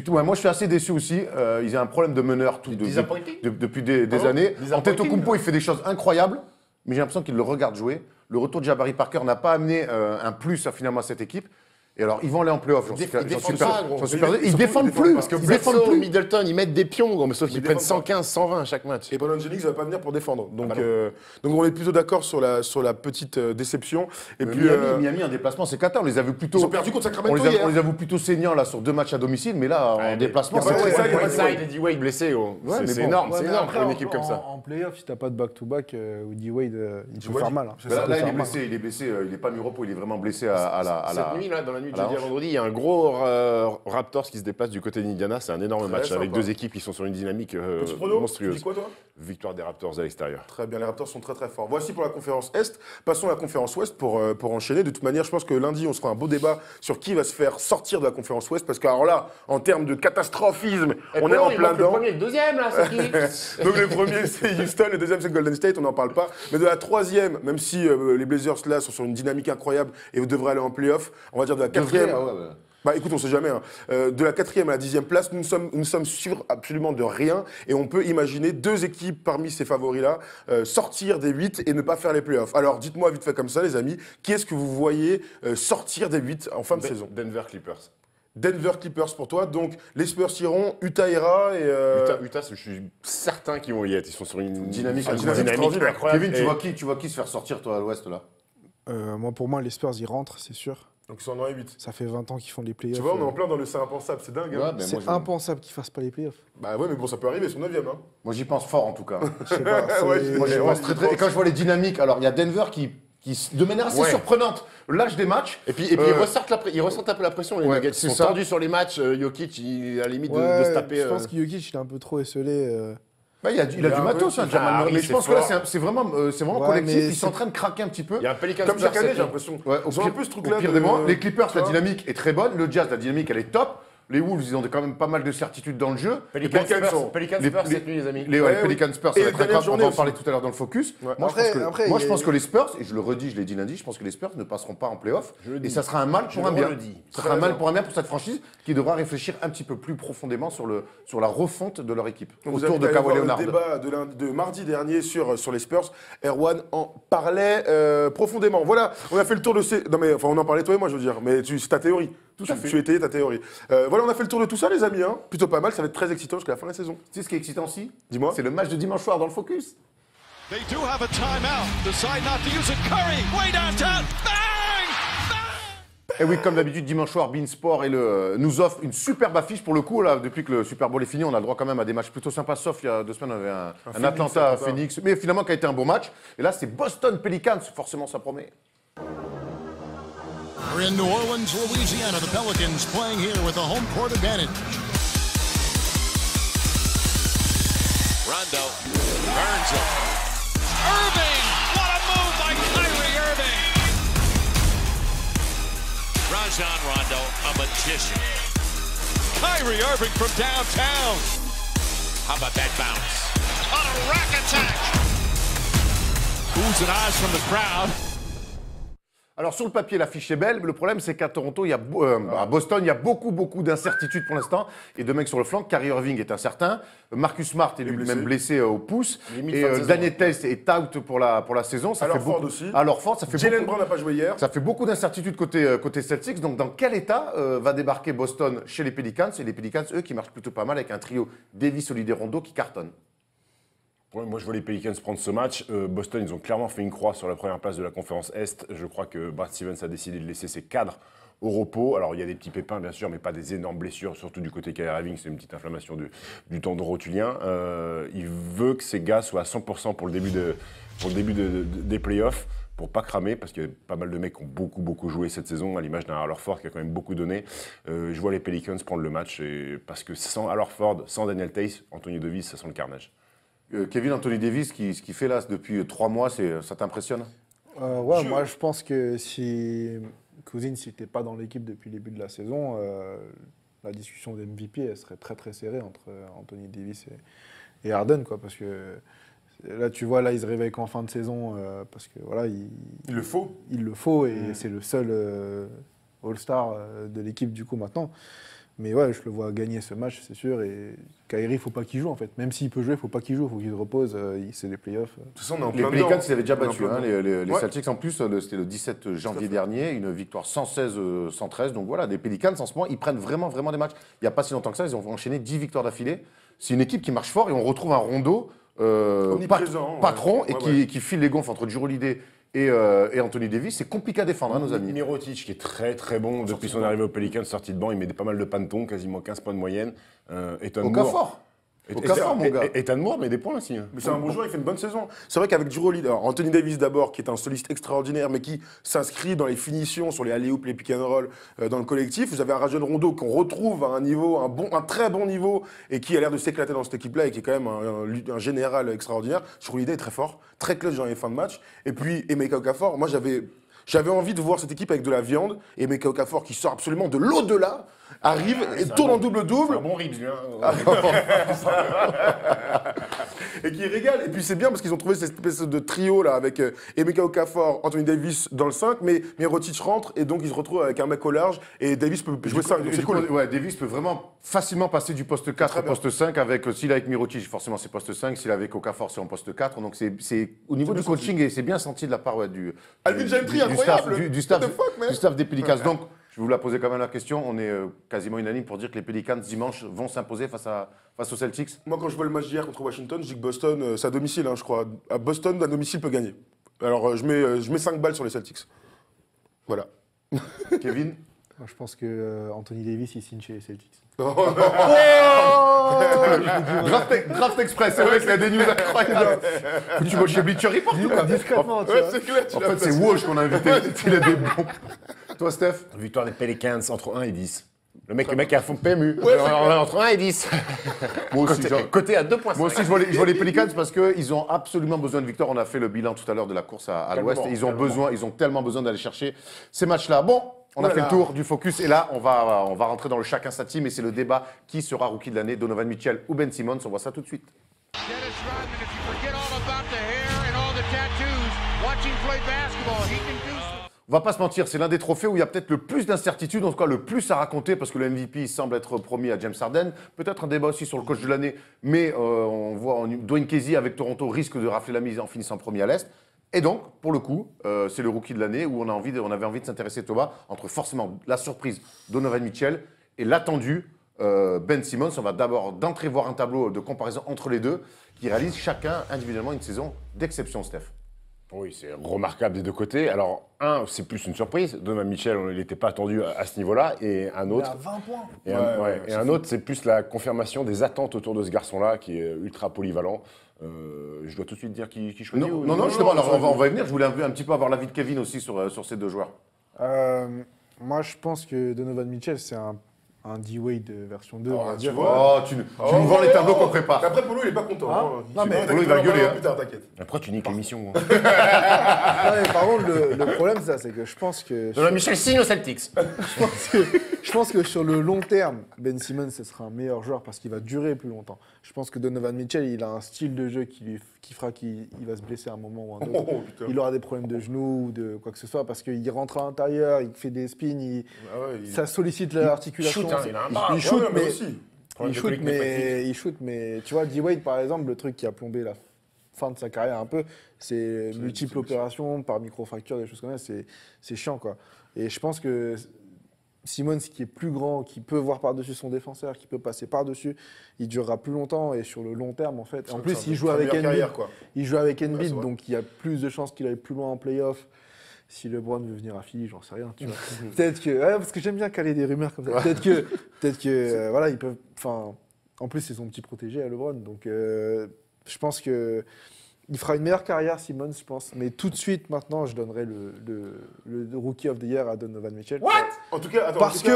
Moi, je suis assez déçu aussi. Ils ont un problème de meneur depuis des années. Antetokounmpo, il fait des choses incroyables, mais j'ai l'impression qu'il le regarde jouer. Le retour de Jabari Parker n'a pas amené un plus finalement à cette équipe. Et alors, ils vont aller en playoff. Ils défendent plus. Parce que Ils défendent Bledsoe, plus. Middleton, ils mettent des pions, gros, mais sauf qu'ils Ils prennent défendent 115, 120 à chaque match. Et Brandon Jennings ne va pas venir pour défendre. Donc on est plutôt d'accord sur la petite déception. Et puis, Miami en déplacement, c'est cata. On les a vus plutôt. ils ont perdu contre Sacramento On hier. les a vus plutôt saignants là sur 2 matchs à domicile, mais là en déplacement, y a pas de c'est Whiteside, et D-Wade blessé, gros. Ouais, mais C'est bon. énorme, ouais, c'est mais énorme après, pour une équipe comme ça. En playoff, si t'as pas de back-to-back, Woody Wade, il peut vois, faire mal. Hein. c'est Là, Ça peut il est faire mal. blessé, il est pas mis au repos, il est vraiment blessé à la. Cette nuit, là, dans la nuit de à la jeudi à hanche. vendredi, il y a un gros Raptors qui se déplace du côté d'Indiana. C'est un énorme match sympa. avec 2 équipes qui sont sur une dynamique Petit prono, tu monstrueuse. dis quoi toi? Victoire des Raptors à l'extérieur. Très bien, les Raptors sont très très forts. Voici pour la conférence Est. Passons à la conférence Ouest pour enchaîner. De toute manière, je pense que lundi, on se fera un beau débat sur qui va se faire sortir de la conférence Ouest. Parce que alors là, en termes de catastrophisme, on est en plein dedans. Le premier et le deuxième, là, c'est qui? Donc le premier c'est Houston, le deuxième c'est Golden State, on n'en parle pas. Mais de la 3e, même si les Blazers là sont sur une dynamique incroyable et vous devrez aller en playoff, on va dire de la 4e. Bah écoute, on sait jamais. Hein. De la 4e à la 10e place, nous sommes sûrs absolument de rien et on peut imaginer 2 équipes parmi ces favoris-là sortir des 8 et ne pas faire les playoffs. Alors dites-moi vite fait comme ça, les amis, qui est-ce que vous voyez sortir des 8 en fin de saison? Denver Clippers. Denver Clippers pour toi, donc les Spurs iront, Utah ira et... Utah, je suis certain qu'ils vont y être. Ils sont sur une Dynamique extraordinaire. incroyable. Kevin, Et- tu vois qui se faire sortir toi à l'Ouest là? Pour moi, les Spurs, ils rentrent, c'est sûr. Donc ils sont dans les 8. Ça fait 20 ans qu'ils font les playoffs. Tu vois, on est en plein dans le c'est impensable, c'est dingue. Hein. C'est impensable qu'ils fassent pas les playoffs. Bah ouais, mais bon, ça peut arriver, c'est 9e. Hein. Moi j'y pense fort en tout cas. Je sais pas. Ouais, c'est- Moi j'y Ouais, pense j'y très très. Et pense. quand je vois les dynamiques, alors il y a Denver qui de manière assez Ouais. surprenante lâche des matchs. Et puis ils ressentent un peu la pression, les Ouais, Nuggets. Ils c'est sont ça. tendus sur les matchs. Jokic, il est à la limite de Ouais, se taper. je pense que Jokic, il est un peu trop esselé. Bah, il a du matos, hein, Jamal Murray. Mais je pense que là, c'est vraiment Ouais, collectif. mais Ils sont en train de craquer un petit peu. Il y a un Pelicans Comme chaque Spurs année, cette j'ai nuit. l'impression. Ouais, Ils ont un peu ce truc-là. Au pire des moments, les Clippers, la dynamique est très bonne. Le Jazz, la dynamique, elle est top. Les Wolves, ils ont quand même pas mal de certitudes dans le jeu. Pelicans Pelicans Spurs cette nuit, les amis. Les Pelicans Spurs, ça Et va les être très dernières grave. On va journées en parler aussi. tout à l'heure dans le focus. Ouais. Moi, Après, je pense que les Spurs, et je le redis, je l'ai dit lundi, je pense que les Spurs ne passeront pas en playoff. Et ça sera un mal pour un bien. Ça sera un mal pour un bien pour cette franchise qui devra réfléchir un petit peu plus profondément sur la refonte de leur équipe. Vous Autour de avez Kawhi le Leonard. débat de mardi dernier sur les Spurs. Erwan en parlait profondément. Voilà, on a fait le tour de ces... Non mais enfin, on en parlait toi et moi, je veux dire. Mais c'est ta théorie. Tu étayais ta théorie. Voilà, on a fait le tour de tout ça, les amis. Hein. Plutôt pas mal, ça va être très excitant jusqu'à la fin de la saison. Tu sais ce qui est excitant aussi? Dis-moi. C'est le match de dimanche soir dans le focus. They do have a timeout. Decide not to use it. Curry, way downtown. Bang! Et oui, comme d'habitude, dimanche soir, Beansport nous offre une superbe affiche pour le coup. Là, depuis que le Super Bowl est fini, on a le droit quand même à des matchs plutôt sympas. Sauf il y a 2 semaines, on avait un Atlanta Phoenix, mais finalement qui a été un beau match. Et là, c'est Boston Pelicans. Forcément, ça promet. We're in New Orleans, Louisiana. The Pelicans playing here with a home court advantage. Rondo earns it. Irving! What a move by Kyrie Irving! Rajon Rondo, a magician. Kyrie Irving from downtown. How about that bounce? On a rack attack. Oohs and ahs from the crowd. Alors sur le papier, l'affiche est belle, mais le problème c'est qu'à Toronto, à Boston, il y a beaucoup d'incertitudes pour l'instant. Et de mecs sur le flanc, Kyrie Irving est incertain, Marcus Smart est lui-même blessé au pouce, Limite et fin de saison. Daniel Tice est out pour la saison. Ça Alors fait Ford beaucoup- aussi. Alors Ford, ça fait Jalen beaucoup- Brown n'a pas joué hier. Ça fait beaucoup d'incertitudes côté Celtics. Donc, dans quel état va débarquer Boston chez les Pelicans? Et les Pelicans, eux, qui marchent plutôt pas mal avec un trio Davis, Holiday, Rondo qui cartonne. Ouais, moi, je vois les Pelicans prendre ce match. Boston, ils ont clairement fait une croix sur la première place de la conférence Est. Je crois que Brad Stevens a décidé de laisser ses cadres au repos. Alors, il y a des petits pépins, bien sûr, mais pas des énormes blessures, surtout du côté Kyrie Irving. C'est une petite inflammation du tendon rotulien. Il veut que ces gars soient à 100% pour le début des playoffs, pour pas cramer, parce qu'il y a pas mal de mecs qui ont beaucoup joué cette saison, à l'image d'un Horford qui a quand même beaucoup donné. Je vois les Pelicans prendre le match, parce que sans Horford, sans Daniel Tice, Anthony Davis, ça sent le carnage. Kevin Anthony Davis, ce qu'il fait là depuis 3 mois, ça t'impressionne? Ouais, moi je pense que si Cousins n'était pas dans l'équipe depuis le début de la saison, la discussion de MVP elle serait très serrée entre Anthony Davis et Harden, quoi, parce que là tu vois, là il se réveille qu'en fin de saison parce que voilà, Il le faut. il le faut et c'est le seul All-Star de l'équipe du coup maintenant. Mais ouais, je le vois gagner ce match, c'est sûr. Et Kyrie, il faut pas qu'il joue en fait. Même s'il peut jouer, il faut pas qu'il joue, il faut qu'il se repose. C'est les playoffs. De toute façon, on est en Les plein Pelicans, dedans. ils avaient déjà On est en battu plein hein, dedans. les Ouais. Celtics en plus, c'était le 17 janvier dernier, une victoire 116-113. Donc voilà, les Pelicans en ce moment, ils prennent vraiment des matchs. Il n'y a pas si longtemps que ça, ils ont enchaîné 10 victoires d'affilée. C'est une équipe qui marche fort et on retrouve un Rondo Omniprésent, patron ouais. et Ouais, qui file les gonfles entre Drew Holiday et Anthony Davis. C'est compliqué à défendre, hein, nos amis. Mirotic, qui est très bon depuis son arrivée au Pelicans, sorti de banc, il met pas mal de pantons, quasiment 15 points de moyenne. Ethan Moore. Okafor, mon gars. Ethan Moore met des points aussi. Hein. Mais c'est un bon joueur, il fait une bonne saison. C'est vrai qu'avec Drew Holiday, alors Anthony Davis d'abord, qui est un soliste extraordinaire, mais qui s'inscrit dans les finitions, sur les alley-oops, les pick and roll dans le collectif. Vous avez un Rajon Rondo qu'on retrouve à un niveau, un très bon niveau, et qui a l'air de s'éclater dans cette équipe-là, et qui est quand même un général extraordinaire. Drew Holiday est très fort, très clutch dans les fins de match. Et puis Emeka Okafor, moi j'avais envie de voir cette équipe avec de la viande, et Emeka Okafor qui sort absolument de l'au-delà, arrive et tourne en double-double. C'est un bon ribs, lui. Hein. Et qui régale. Et puis c'est bien parce qu'ils ont trouvé cette espèce de trio là avec Emeka Okafor, Anthony Davis dans le 5, mais Mirotic rentre et donc ils se retrouvent avec un mec au large et Davis peut jouer 5. Donc Et c'est du coup, cool. ouais, Davis peut vraiment facilement passer du poste 4 au poste 5 s'il est avec Mirotic, forcément c'est poste 5, s'il est avec Okafor, c'est en poste 4. Donc c'est au niveau C'est du bien coaching et c'est bien senti de la part Alvin Gentry, staff, incroyable. du staff, What the fuck, man. du staff des Pelicans. Donc je vais vous la poser quand même la question. On est quasiment unanime pour dire que les Pelicans dimanche vont s'imposer face aux Celtics. Moi quand je vois le match d'hier contre Washington, je dis que Boston, c'est à domicile hein, je crois. À Boston, à domicile peut gagner. Alors je mets 5 balles sur les Celtics. Voilà. Kevin. Moi, je pense que Anthony Davis il signe chez les Celtics. Draft Express, c'est vrai qu'il y a des news incroyables. Tu vois chez Bleacher Report ou quoi Discrètement, tu Ouais, vois. c'est clair, tu En l'as fait, c'est placé. Woj qu'on a invité. Il a des bons. Toi, Steph? Victoire des Pelicans entre 1 et 10. Le mec est à fond PMU. Ouais, entre 1 et 10. Moi aussi, Côté à 2,5. moi aussi, je vois les Pelicans parce qu'ils ont absolument besoin de victoire. On a fait le bilan tout à l'heure de la course à l'Ouest. Ils ont tellement besoin d'aller chercher ces matchs-là. Bon, on a fait le tour du focus et là, on va rentrer dans le chacun sa team et c'est le débat qui sera rookie de l'année, Donovan Mitchell ou Ben Simmons. On voit ça tout de suite. Dennis Rodman, if you forget all about the hair and all the tattoos, watching play basketball, he can do some. On va pas se mentir, c'est l'un des trophées où il y a peut-être le plus d'incertitudes, en tout cas le plus à raconter, parce que le MVP semble être promis à James Harden. Peut-être un débat aussi sur le coach de l'année, mais on voit Dwayne Casey avec Toronto risque de rafler la mise en finissant premier à l'Est. Et donc, pour le coup, c'est le rookie de l'année où on avait envie de s'intéresser, Thomas, entre forcément la surprise Donovan Mitchell et l'attendu Ben Simmons. On va d'abord d'entrée voir un tableau de comparaison entre les deux qui réalisent chacun individuellement une saison d'exception, Steph. Oui, c'est remarquable des deux côtés. Alors, un, c'est plus une surprise. Donovan Mitchell, il n'était pas attendu à ce niveau-là. Et un autre. Il a 20 points. Et un autre, c'est plus la confirmation des attentes autour de ce garçon-là, qui est ultra polyvalent. Je dois tout de suite dire qui choisit. Non, justement, alors on va y venir. Je voulais un petit peu avoir l'avis de Kevin aussi sur ces deux joueurs. Moi, je pense que Donovan Mitchell, c'est un D-Wade version 2, on va tu dire. vois. Oh, tu nous vends les tableaux qu'on prépare. Après, pour lui, il est pas content. Ah. Non, mais pour lui, il va gueuler, hein. Plus tard, t'inquiète. Après, tu niques l'émission. Non, mais par contre, le problème, c'est ça, c'est que je pense que... Donovan Mitchell signe aux Celtics. Je pense que sur le long terme, Ben Simmons, ce sera un meilleur joueur parce qu'il va durer plus longtemps. Je pense que Donovan Mitchell, il a un style de jeu qui fera qu'il va se blesser à un moment ou un autre. Oh, putain. Il aura des problèmes de genoux ou de quoi que ce soit parce qu'il rentre à l'intérieur, il fait des spins, ça sollicite l'articulation. shoot, hein, il a un bras. Il shoot, mais mais... aussi. Il shoot, mais tu vois, D-Wade, par exemple, le truc qui a plombé la fin de sa carrière un peu, c'est multiples opérations par microfracture, des choses comme ça, c'est chiant, quoi. Et je pense que Simmons, qui est plus grand, qui peut voir par-dessus son défenseur, qui peut passer par-dessus, il durera plus longtemps et sur le long terme, en fait. En plus, il joue avec Embiid. Il joue avec Embiid, donc il y a plus de chances qu'il aille plus loin en play-off. Si LeBron veut venir à Philly, j'en sais rien, tu vois. Peut-être que... Ouais, parce que j'aime bien caler des rumeurs comme ça. Peut-être que voilà, ils peuvent... Enfin, en plus, c'est son petit protégé à LeBron. Donc, je pense que il fera une meilleure carrière, Simmons, je pense. Mais tout de suite, maintenant, je donnerai le Rookie of the Year à Donovan Mitchell. What? En tout cas, attends. Parce on y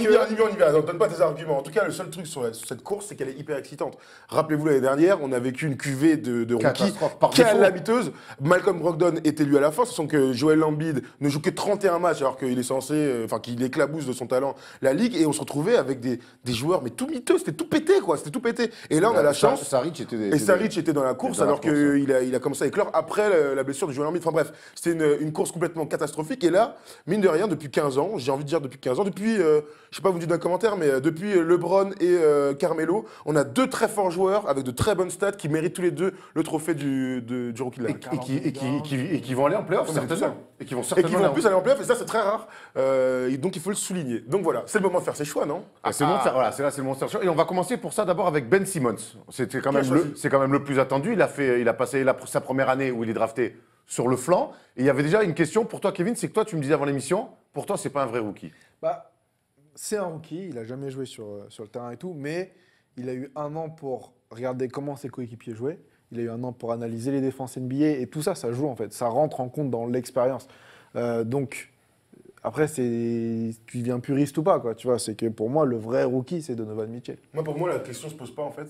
que- va. Donne pas tes arguments. En tout cas, le seul truc sur cette course, c'est qu'elle est hyper excitante. Rappelez-vous, l'année dernière, on a vécu une cuvée de rookies Catastrophe, par défaut. calamiteuse. Malcolm Brogdon est élu à la fin, sachant que Joel Embiid ne joue que 31 matchs, alors qu'il est censé, qu'il éclabousse de son talent la ligue. Et on se retrouvait avec des joueurs, mais tout miteux, c'était tout pété, quoi. C'était tout pété. Et là, on a la chance. Saric était dans la course, alors qu'il a commencé à éclore après la blessure de Joel Embiid. Enfin bref, c'était une course complètement catastrophique. Et là, mine de rien, depuis 15 ans, j'ai envie de dire depuis 15 ans, depuis, je sais pas, vous me dites dans un commentaire, mais depuis LeBron et Carmelo, on a deux très forts joueurs avec de très bonnes stats qui méritent tous les deux le trophée du rookie de l'année. et qui vont aller en playoff, Ouais, mais c'est certainement. ça. Et qui vont Et qui certainement vont en plus aller en playoff, et ça c'est très rare. Et donc il faut le souligner. Donc voilà, c'est le moment de faire ses choix, non? C'est le moment de faire, voilà, c'est le moment de faire. Et on va commencer pour ça d'abord avec Ben Simmons. C'est quand même le plus attendu. Il a passé sa première année où il est drafté sur le flanc. Et il y avait déjà une question pour toi, Kevin, c'est que toi, tu me disais avant l'émission, pour toi, c'est pas un vrai rookie. Bah, c'est un rookie, il n'a jamais joué sur le terrain et tout, mais il a eu un an pour regarder comment ses coéquipiers jouaient. Il a eu un an pour analyser les défenses NBA et tout ça, ça joue en fait. Ça rentre en compte dans l'expérience. Donc, après, tu deviens puriste ou pas, quoi. Tu vois, c'est que pour moi, le vrai rookie, c'est Donovan Mitchell. Moi, pour moi, la question se pose pas en fait.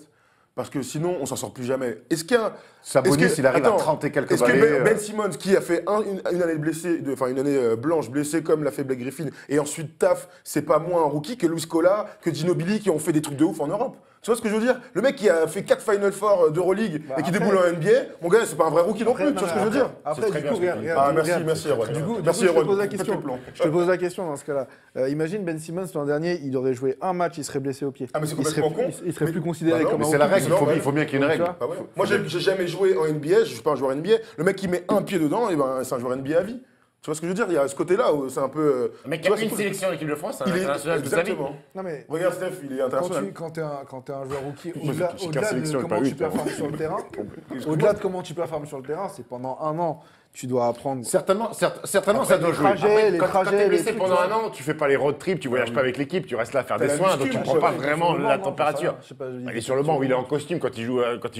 Parce que sinon, on s'en sort plus jamais. Est-ce qu'il y a. Sabonis, il arrive à 30 et quelques Est-ce que balais. Ben Simmons, qui a fait une année blessée, une année blanche blessée comme l'a fait Blake Griffin, et ensuite taf, c'est pas moins un rookie que Luis Scola, que Ginobili, qui ont fait des trucs de ouf en Europe? Tu vois ce que je veux dire? Le mec qui a fait 4 Final Four d'Euroleague et qui déboule en NBA, mon gars, c'est pas un vrai rookie non plus. Tu vois ce que je veux dire? Après, du coup, Merci, Erwan. Du coup, Merci, je te Erwan. pose la question. Je te pose la question dans ce cas-là. Imagine Ben Simmons l'an dernier, il aurait joué un match, il serait blessé au pied. Ah, mais c'est Il serait complètement con. Il serait plus considéré Bah non, comme Mais un c'est la rookie. règle, il faut bien qu'il y ait une règle. Ah ouais. Moi, j'ai jamais joué en NBA, je suis pas un joueur NBA. Le mec qui met un pied dedans, et ben, c'est un joueur NBA à vie. Tu vois ce que je veux dire? Il y a ce côté-là où c'est un peu. Le mec tu qui a vois, une c'est sélection en équipe de France, c'est un Il est international toute sa vie. exactement. Non, mais Regarde Steph, il est international. quand tu es un joueur rookie, J'ai au-delà qu'un sélection de et pas comment tu huit, performes sur le terrain, au-delà de comment tu performes sur le terrain, c'est pendant un an, tu dois apprendre. Certainement, Après, ça doit les jouer. trajets, les Quand trajets, t'es les blessé trucs, pendant tu un vois. an, tu fais pas les road trips, tu voyages pas avec l'équipe, tu restes là à faire T'as des la soins, muscu, donc tu mon prends cher, pas il est vraiment sur le la banc, température. je sais pas, je dis- Il est sur le banc, oui, il est en costume quand il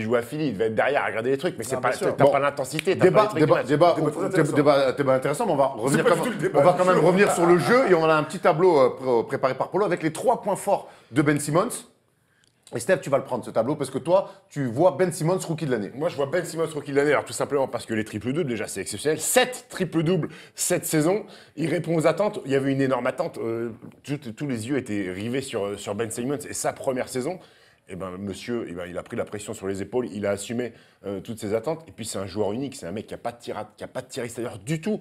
joue à Philly, il devait être derrière à regarder les trucs, mais c'est Ah, pas, bien sûr. t'as Bon. pas l'intensité, t'as pas les trucs. Débat intéressant, mais on va revenir pas du tout le débat, on va quand même justement. revenir sur le jeu et on a un petit tableau préparé par Polo avec les 3 points forts de Ben Simmons. Et Steph, tu vas le prendre ce tableau parce que toi, tu vois Ben Simmons rookie de l'année. Moi, je vois Ben Simmons rookie de l'année, alors tout simplement parce que les triples-doubles, déjà, c'est exceptionnel. 7 triples-doubles cette saison. Il répond aux attentes. Il y avait une énorme attente. Tous les yeux étaient rivés sur Ben Simmons et sa première saison. Et ben, monsieur, il a pris la pression sur les épaules, il a assumé toutes ses attentes. Et puis, c'est un joueur unique, c'est un mec qui n'a pas de tir extérieur du tout.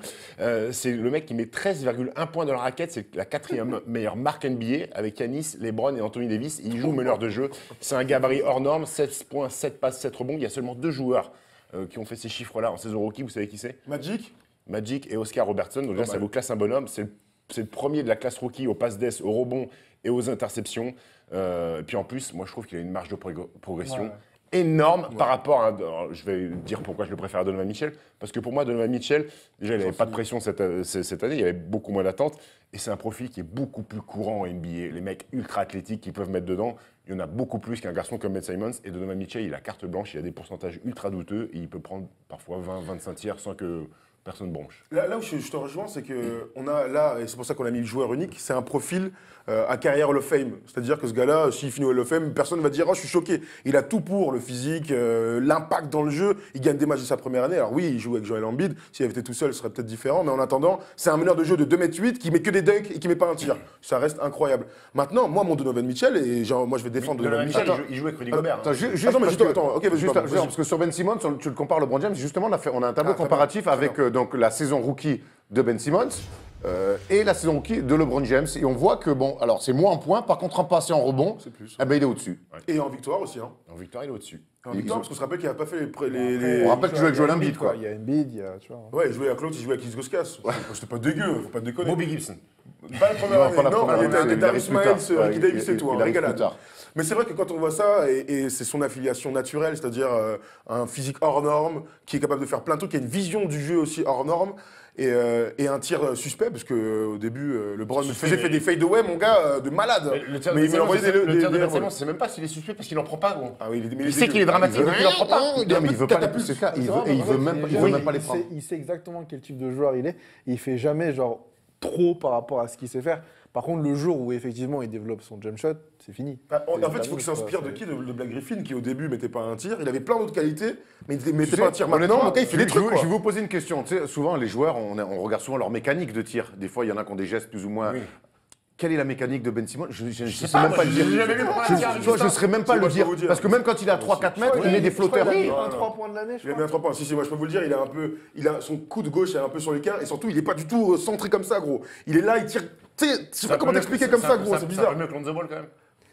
C'est le mec qui met 13,1 points dans la raquette. C'est la 4e meilleure marque NBA avec Giannis, LeBron et Anthony Davis. Il joue meneur de jeu. C'est un gabarit hors norme, 16 points, 7 passes, 7 rebonds. Il y a seulement 2 joueurs qui ont fait ces chiffres-là en saison rookie. Vous savez qui c'est? Magic. Magic et Oscar Robertson. Donc là, ça vous classe un bonhomme. C'est le premier de la classe rookie aux passes d'ess, aux rebonds et aux interceptions. Et puis en plus, moi je trouve qu'il a une marge de progression énorme par rapport à. Alors, je vais dire pourquoi je le préfère à Donovan Mitchell. Parce que pour moi, Donovan Mitchell, déjà, il n'avait pas de pression cette année, il y avait beaucoup moins d'attentes. Et c'est un profil qui est beaucoup plus courant en NBA. Les mecs ultra athlétiques qui peuvent mettre dedans, il y en a beaucoup plus qu'un garçon comme Ben Simmons. Et Donovan Mitchell, il a carte blanche, il a des pourcentages ultra douteux et il peut prendre parfois 20-25 tiers sans que personne bronche. Là où je te rejoins, c'est que on a là, et c'est pour ça qu'on a mis le joueur unique, c'est un profil à carrière Hall of Fame. C'est-à-dire que ce gars-là, s'il finit au Hall of Fame, personne ne va dire « Oh, je suis choqué ». Il a tout pour, le physique, l'impact dans le jeu. Il gagne des matchs de sa première année. Alors oui, il joue avec Joel Embiid. S'il avait été tout seul, ce serait peut-être différent. Mais en attendant, c'est un meneur de jeu de 2,8 m qui met que des dunks et qui met pas un tir. Ça reste incroyable. Maintenant, moi, mon Donovan Mitchell, et genre, moi, je vais défendre Donovan Mitchell. Il joue avec Rudy Gobert. Attends, juste Attends, mais parce juste- que- attends, ok, vas-y, juste- pardon, vas-y. parce que sur Ben Simmons, tu le compares à LeBron James. Justement, on a un tableau très comparatif bien, très avec donc la saison rookie de Ben Simmons et la saison rookie de LeBron James. Et on voit que bon, alors c'est moins en points, par contre en passe et en rebond, C'est plus. eh ben, il est au-dessus. Et en victoire aussi. Hein. En victoire, il est au-dessus. En victoire, parce qu'on se rappelle qu'il n'a pas fait les. On rappelle qu'il joue avec Joel Embiid, quoi. Il y a Embiid, il y a, tu vois. Ouais, il jouait à Claude, il jouait avec Kisgoskas. C'était pas dégueu, faut pas déconner. Bobby Gibson. Pas la première Non, année, pas la non, première il année, était il Darius arrive plus Miles, tard. Ricky Davis et tout, Il un arrive plus régalade. tard. Mais c'est vrai que quand on voit ça, et c'est son affiliation naturelle, c'est-à-dire un physique hors norme, qui est capable de faire plein de trucs, qui a une vision du jeu aussi hors norme, et un tir suspect, parce qu'au début, LeBron me faisait fait des fade-away, mon gars, de malade. Le tir Mais il de m'a envoyé des Ben des- Simmons, c'est même pas s'il est suspect parce qu'il en prend pas, gros. Ah oui, mais Il sait qu'il est Il dramatique, veut- donc il en prend pas. Non, mais il veut pas les pousser ça. Il veut même pas les prendre. Il sait exactement quel type de joueur il est. Et il fait jamais genre trop par rapport à ce qu'il sait faire. Par contre, le jour où effectivement il développe son jump shot, c'est fini. En fait, il faut qu'il s'inspire de qui de Black Griffin, qui au début mettait pas un tir. Il avait plein d'autres qualités, mais il mettait pas un tir. Maintenant, mon gars, il fait des trucs. Je quoi. vais vous poser une question. Tu sais, souvent, les joueurs, on regarde souvent leur mécanique de tir. Des fois, il y en a qui ont des gestes plus ou moins. Oui. Quelle est la mécanique de Ben Simmons? Je ne sais pas, même moi, pas le j'ai dire. jamais vu pourquoi Je il tire, tu vois, je ne saurais même pas Si, le moi, je peux dire. vous dire. Parce que même quand il est à 3-4 mètres, il met des flotteurs. Il a Non, un non. 3 points de l'année, je Il a crois. mis un 3 points. Si, moi je peux vous le dire, il a son coup de gauche est un peu sur l'écart et surtout il est pas du tout centré comme ça, gros. Il est là, il tire. Tu sais, je sais pas comment t'expliquer comme ça, gros, c'est bizarre. C'est mieux que Lonzo Ball quand même.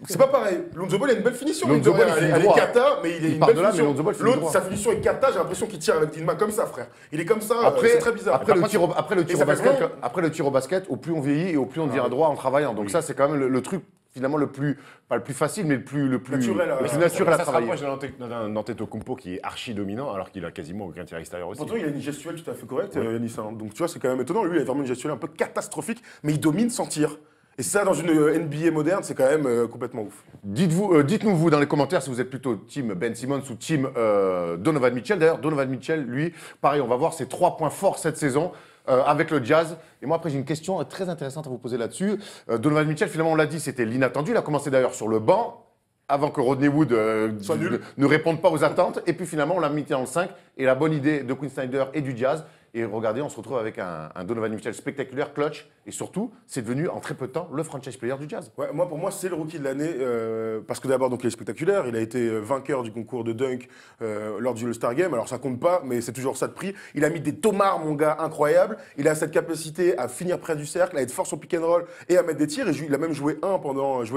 C'est pas pareil. Lonzo Ball a une belle finition. Lonzo mine de Ball, rien. il finit Elle est droit. cata, mais il est Il une part belle de là, mais finition. Lonzo Ball finit L'autre, droit. sa finition est cata, j'ai l'impression qu'il tire avec une main comme ça, frère. Il est comme ça, Après, c'est très bizarre. après, le Par tir contre, et ça fait vraiment- après le tir au basket, au plus on vieillit et au plus on devient droit en travaillant. Donc ça, c'est quand même le truc finalement le plus, pas le plus facile, mais le plus Naturel à- le plus ça- naturel à Ça se travailler. rapproche d'un Antetokounmpo qui est archi dominant alors qu'il a quasiment aucun tir extérieur aussi. Pourtant, il a une gestuelle tout à fait correcte, Yanis. Hein. Donc, tu vois, c'est quand même étonnant. Lui, il a vraiment une gestuelle un peu catastrophique, mais il domine sans tir. Et ça, dans une NBA moderne, c'est quand même complètement ouf. Dites-nous vous dans les commentaires si vous êtes plutôt team Ben Simmons ou team Donovan Mitchell. D'ailleurs, Donovan Mitchell, lui, pareil, on va voir ses 3 points forts cette saison. Avec le Jazz. Et moi, après, j'ai une question très intéressante à vous poser là-dessus. Donovan Mitchell, finalement, on l'a dit, c'était l'inattendu. Il a commencé d'ailleurs sur le banc, avant que Rodney Wood Soit nul. ne réponde pas aux attentes. Et puis finalement, on l'a mis dans le 5. Et la bonne idée de Quinn Snyder et du Jazz. Et regardez, on se retrouve avec un Donovan Mitchell spectaculaire, clutch. Et surtout, c'est devenu en très peu de temps le franchise player du Jazz. Ouais, pour moi, c'est le rookie de l'année parce que d'abord, donc, il est spectaculaire. Il a été vainqueur du concours de dunk lors du All-Star Game. Alors, ça compte pas, mais c'est toujours ça de prix. Il a mis des tomards, mon gars, incroyables. Il a cette capacité à finir près du cercle, à être fort sur pick and roll et à mettre des tirs. Et il a même joué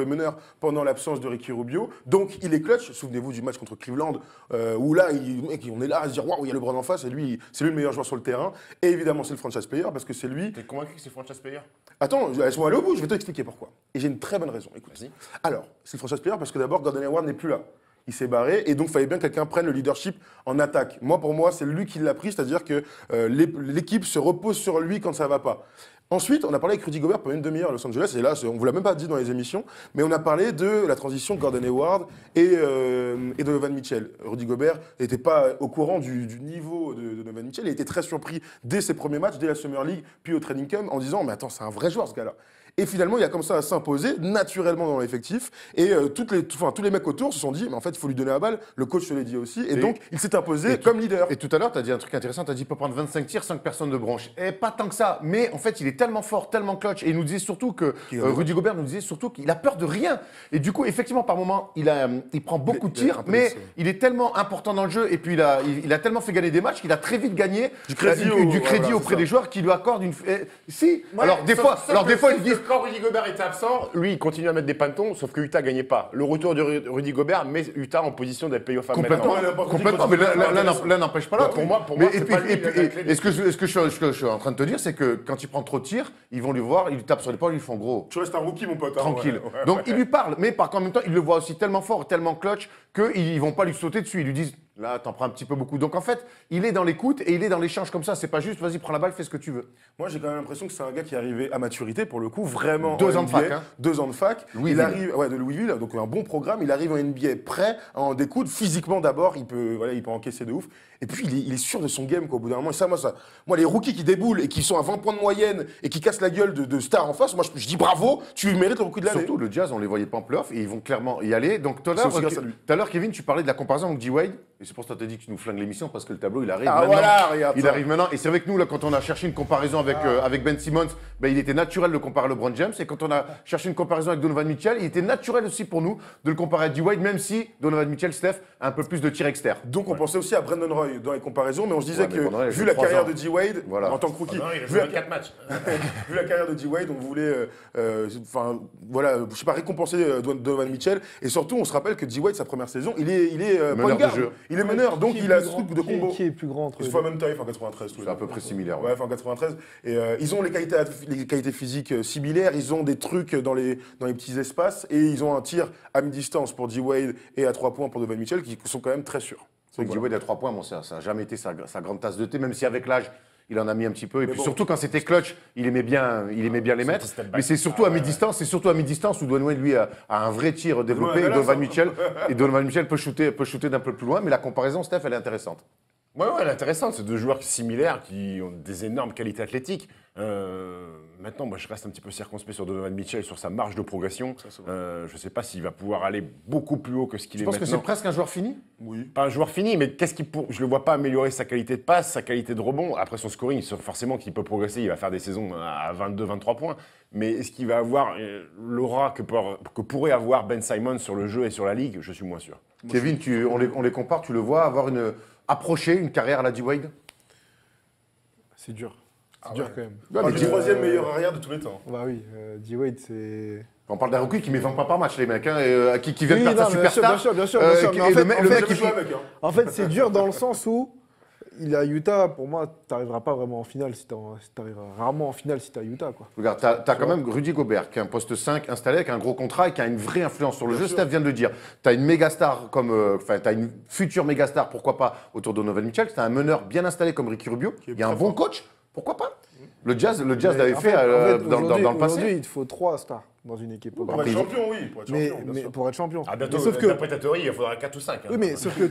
meneur pendant l'absence de Ricky Rubio. Donc, il est clutch. Souvenez-vous du match contre Cleveland où là, on est là à se dire waouh, il y a LeBron en face et lui, c'est lui le meilleur joueur sur le terrain. Et évidemment, c'est le franchise player parce que c'est lui. T'es convaincu que c'est franchise player? Attends, laisse-moi aller au bout, je vais t'expliquer pourquoi. Et j'ai une très bonne raison, écoute. Vas-y. Alors, c'est le franchise player parce que d'abord, Gordon Hayward n'est plus là. il s'est barré, et donc il fallait bien que quelqu'un prenne le leadership en attaque. Pour moi, c'est lui qui l'a pris, c'est-à-dire que l'équipe se repose sur lui quand ça va pas. Ensuite, on a parlé avec Rudy Gobert pendant une demi-heure à Los Angeles, et là, on ne vous l'a même pas dit dans les émissions, mais on a parlé de la transition Gordon Hayward et Donovan Mitchell. Rudy Gobert n'était pas au courant du niveau de Donovan Mitchell, il était très surpris dès ses premiers matchs, dès la Summer League, puis au training camp, en disant « mais attends, c'est un vrai joueur ce gars-là ». Et finalement, il a comme ça à s'imposer naturellement dans l'effectif. Et tous les mecs autour se sont dit, mais en fait, il faut lui donner la balle. Le coach se l'a dit aussi. Et donc, il s'est imposé comme leader. Et tout à l'heure, tu as dit un truc intéressant. Tu as dit, il peut prendre 25 tirs, 5 personnes de branche. Et pas tant que ça. Mais en fait, il est tellement fort, tellement clutch. Et il nous disait surtout que, Rudy Gobert nous disait surtout qu'il a peur de rien. Et du coup, effectivement, par moment, il prend beaucoup de tirs. Mais il est tellement important dans le jeu. Et puis, il a tellement fait gagner des matchs qu'il a très vite gagné du crédit auprès des joueurs qui lui accordent une. Si. Ouais, alors, des fois, ils disent. Quand Rudy Gobert était absent, lui, il continue à mettre des pantons, sauf que Utah gagnait pas. Le retour de Rudy Gobert met Utah en position d'être playoff à complètement, mais là n'empêche pas là. Pour moi, c'est pas lui. Et ce que je suis en train de te dire, c'est que quand il prend trop de tirs, ils vont lui voir, ils lui tapent sur l'épaule, ils lui font gros. Tu restes un rookie, mon pote. Tranquille. Donc il lui parle, mais en même temps, il le voit aussi tellement fort, tellement clutch, qu'ils vont pas lui sauter dessus. Ils lui disent, là, t'en prends un petit peu beaucoup. Donc en fait, il est dans l'écoute et il est dans l'échange comme ça. C'est pas juste, vas-y, prends la balle, fais ce que tu veux. Moi, j'ai quand même l'impression que c'est un gars qui est arrivé à maturité, pour le coup, vraiment. 2 ans de fac. Hein. 2 ans de fac. Il arrive, de Louisville, donc un bon programme. Il arrive en NBA prêt à en découdre. Physiquement d'abord, il peut encaisser de ouf. Et puis, il est sûr de son game, quoi, au bout d'un moment. Et moi, les rookies qui déboulent et qui sont à 20 points de moyenne et qui cassent la gueule de stars en face, moi, je dis bravo, tu mérites le rookie de l'année. Surtout, le Jazz, on les voyait pas en playoff et ils vont clairement y aller. Donc, tout à l'heure, Kevin, tu parlais de la comparaison avec G-Wade. Et c'est pour ça que tu as dit que tu nous flingues l'émission parce que le tableau, il arrive maintenant. Voilà, regarde. Il arrive maintenant. Et c'est vrai que nous, là, quand on a cherché une comparaison avec Ben Simmons, il était naturel de comparer LeBron James. Et quand on a cherché une comparaison avec Donovan Mitchell, il était naturel aussi pour nous de le comparer à G-Wade, même si Donovan Mitchell, Steph, a un peu plus de tirs externes. Donc, on pensait aussi à Brandon Roy dans les comparaisons, mais on se disait que, vu la carrière de G-Wade, en tant que rookie, vu 4 matchs. Vu la carrière de G-Wade, on voulait, récompenser Donovan Mitchell. Et surtout, on se rappelle que G-Wade, sa première saison, il est point guard. Il est meneur, donc il a ce truc de combo. Qui est plus grand entre Ils se font en même taille, en 93. C'est à peu près similaire. Ouais, en 93. Et ils ont les qualités physiques similaires, ils ont des trucs dans les petits espaces, et ils ont un tir à mi-distance pour G-Wade et à 3 points pour Donovan Mitchell, qui sont quand même très sûrs. C'est que G-Wade à 3 points, ça n'a jamais été sa grande tasse de thé, même si avec l'âge, il en a mis un petit peu. Et puis surtout quand c'était clutch, il aimait bien les mettre. Mais c'est surtout à mi-distance, où Dwayne Wade, lui, a un vrai tir développé. Et Donovan Mitchell peut shooter d'un peu plus loin. Mais la comparaison, Steph, elle est intéressante. Ouais, elle est intéressante. C'est 2 joueurs similaires qui ont des énormes qualités athlétiques. Maintenant, moi, je reste un petit peu circonspect sur Donovan Mitchell, sur sa marge de progression. Je ne sais pas s'il va pouvoir aller beaucoup plus haut que ce qu'il est maintenant. Tu penses que c'est presque un joueur fini? Oui. Pas un joueur fini, mais je ne le vois pas améliorer sa qualité de passe, sa qualité de rebond. Après son scoring, forcément qu'il peut progresser, il va faire des saisons à 22-23 points. Mais est-ce qu'il va avoir l'aura que pourrait avoir Ben Simmons sur le jeu et sur la ligue? Je suis moins sûr. Kevin, on les compare, tu le vois avoir approcher une carrière à la D-Wade? C'est dur. C'est dur quand même. Le 3e meilleur arrière de tous les temps. Bah oui, D-Wade, c'est... On parle d'un rookie qui met 20 points par match, les mecs, qui vient de perdre sa superstar. Bien sûr. En fait, c'est dur dans le sens où il est à Utah, pour moi, tu n'arriveras pas vraiment en finale tu arriveras rarement en finale si tu es à Utah, quoi. Regarde, tu as quand même Rudy Gobert, qui est un poste 5 installé avec un gros contrat et qui a une vraie influence sur le jeu. Steph vient de le dire. Tu as une méga star tu as une future méga star, pourquoi pas, autour de Donovan Mitchell. Tu as un meneur bien installé comme Ricky Rubio. Il y a un bon coach, pourquoi pas. Le Jazz l'avait fait dans le passé. Aujourd'hui, il te faut 3 stars dans une équipe. Pour être champion, oui. Pour être champion. Ah, bientôt, d'après ta théorie, il faudra 4 ou 5. Oui, mais sauf que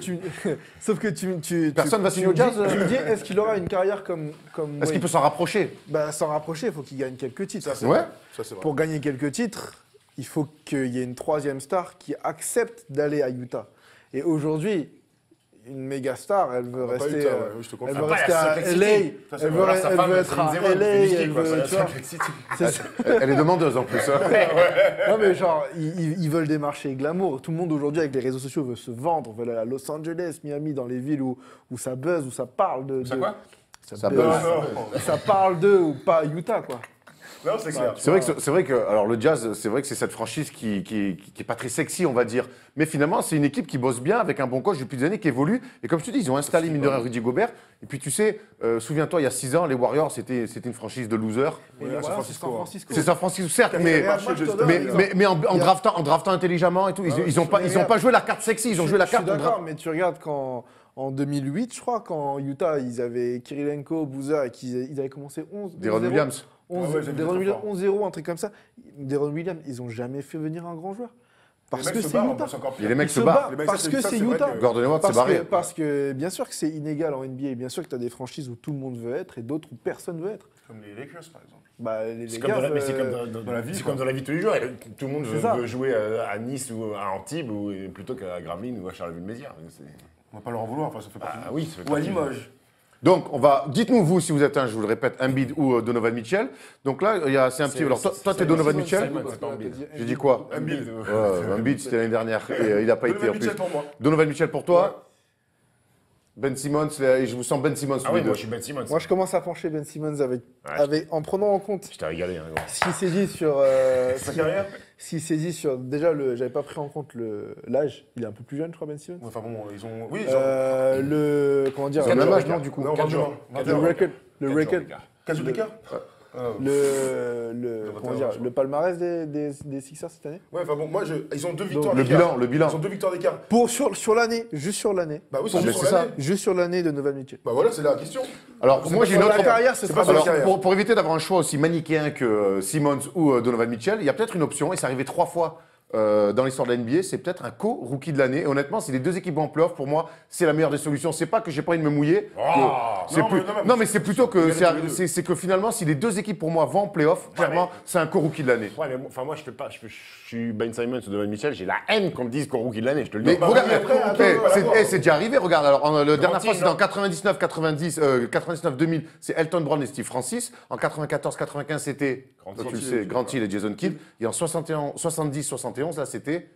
tu personne va signer au Jazz. Tu me dis, est-ce qu'il aura une carrière comme Est-ce qu'il peut s'en rapprocher? S'en rapprocher, il faut qu'il gagne quelques titres. Ça, c'est vrai. Pour gagner quelques titres, il faut qu'il y ait une 3e star qui accepte d'aller à Utah. Et aujourd'hui, une méga star, elle veut rester, à LA, elle veut être à LA, elle est demandeuse en plus. Non mais genre, ils veulent des marchés glamour. Tout le monde aujourd'hui avec les réseaux sociaux veut se vendre, veut aller à Los Angeles, Miami, dans les villes où ça buzz, où ça parle de... Ça quoi? Ça buzz. Ça parle d'eux ou pas à Utah, quoi. Non, c'est clair. C'est vrai que alors le Jazz, c'est vrai que c'est cette franchise qui est pas très sexy, on va dire. Mais finalement, c'est une équipe qui bosse bien avec un bon coach depuis des années qui évolue. Et comme je te dis, ils ont installé mine de rien Rudy Gobert. Et puis tu sais, souviens-toi, il y a 6 ans, les Warriors, c'était une franchise de losers. Et San Francisco. C'est San Francisco, certes, mais en draftant intelligemment et tout, ils ont pas joué la carte sexy, ils ont joué la carte. Je suis d'accord, mais tu regardes quand. En 2008, je crois, quand Utah, ils avaient Kirilenko, Boozer, et qu'ils avaient commencé 11. Deron Williams. 11-0, un truc comme ça. Deron Williams, ils n'ont jamais fait venir un grand joueur. Parce que c'est Utah. Et les mecs se battent. Parce que c'est Utah. Gordon Hayward s'est barré. Parce que bien sûr que c'est inégal en NBA. Bien sûr que tu as des franchises où tout le monde veut être et d'autres où personne veut être. Comme les Lakers, par exemple. Bah, C'est comme dans la vie. C'est comme dans la vie de tous les jours. Tout le monde veut jouer à Nice ou à Antibes plutôt qu'à Gravelines ou à Charleville-Mézières. On va pas leur en vouloir, enfin, ça fait partie. Ah oui, ça fait Ou à partie. Limoges. Donc, dites-nous vous si vous êtes je vous le répète, Embiid ou Donovan Mitchell. Donc là, c'est un petit. Alors toi, t'es Donovan Mitchell. J'ai dit quoi? Embiid. Embiid, c'était l'année dernière et il n'a pas été en Donovan plus. Mitchell pour moi. Donovan Mitchell pour toi. Ben Simmons, je vous sens Ben Simmons. Ah oui, moi je suis Ben Simmons. Moi, je commence à pencher Ben Simmons en prenant en compte Je t'ai régalé. Hein, gros. ce qu'il s'est dit sur. Sa carrière. S'il s'est dit sur. Déjà, j'avais pas pris en compte l'âge. Il est un peu plus jeune, je crois, Ben Simmons. Enfin bon, ils ont. Oui, ils ont. Comment dire C'est le même âge, d'écart. non, du coup. Non, 4 jours. Le record. 4 jours d'écart. Comment dire, le palmarès des Sixers cette année. Ouais, enfin bon, moi, ils ont 2 victoires Le d'écart. bilan. Ils ont 2 victoires d'écart. Sur l'année, juste sur l'année. Bah oui, Ah, c'est mais juste c'est sur ça. l'année. Juste sur l'année de Donovan Mitchell. Bah voilà, c'est la question. Alors, moi, j'ai une Sur autre. la carrière, ce pas sera sur la Alors, carrière. pour éviter d'avoir un choix aussi manichéen que Simmons ou Donovan Mitchell, il y a peut-être une option, et c'est arrivé 3 fois dans l'histoire de la NBA, c'est peut-être un co-rookie de l'année. Et honnêtement, si les deux équipes vont en playoff, pour moi, c'est la meilleure des solutions. C'est pas que j'ai pas envie de me mouiller. C'est non, plus- mais non, mais c'est plutôt que Il y en a les deux. c'est que finalement, si les deux équipes pour moi vont en playoff, clairement, c'est un co-rookie de l'année. Ouais, mais moi je fais pas. Je suis Ben Simmons ou Donovan Mitchell, j'ai la haine qu'on me dise qu'on rookie de l'année, je te le dis. Mais regarde, oui, après, c'est déjà arrivé, regarde. Alors, la dernière fois, team, c'était en non 99-2000, c'est Elton Brown et Steve Francis. En 94-95, c'était, tu le sais, Grant Hill et Jason Kidd. Et en 70-71, là, c'était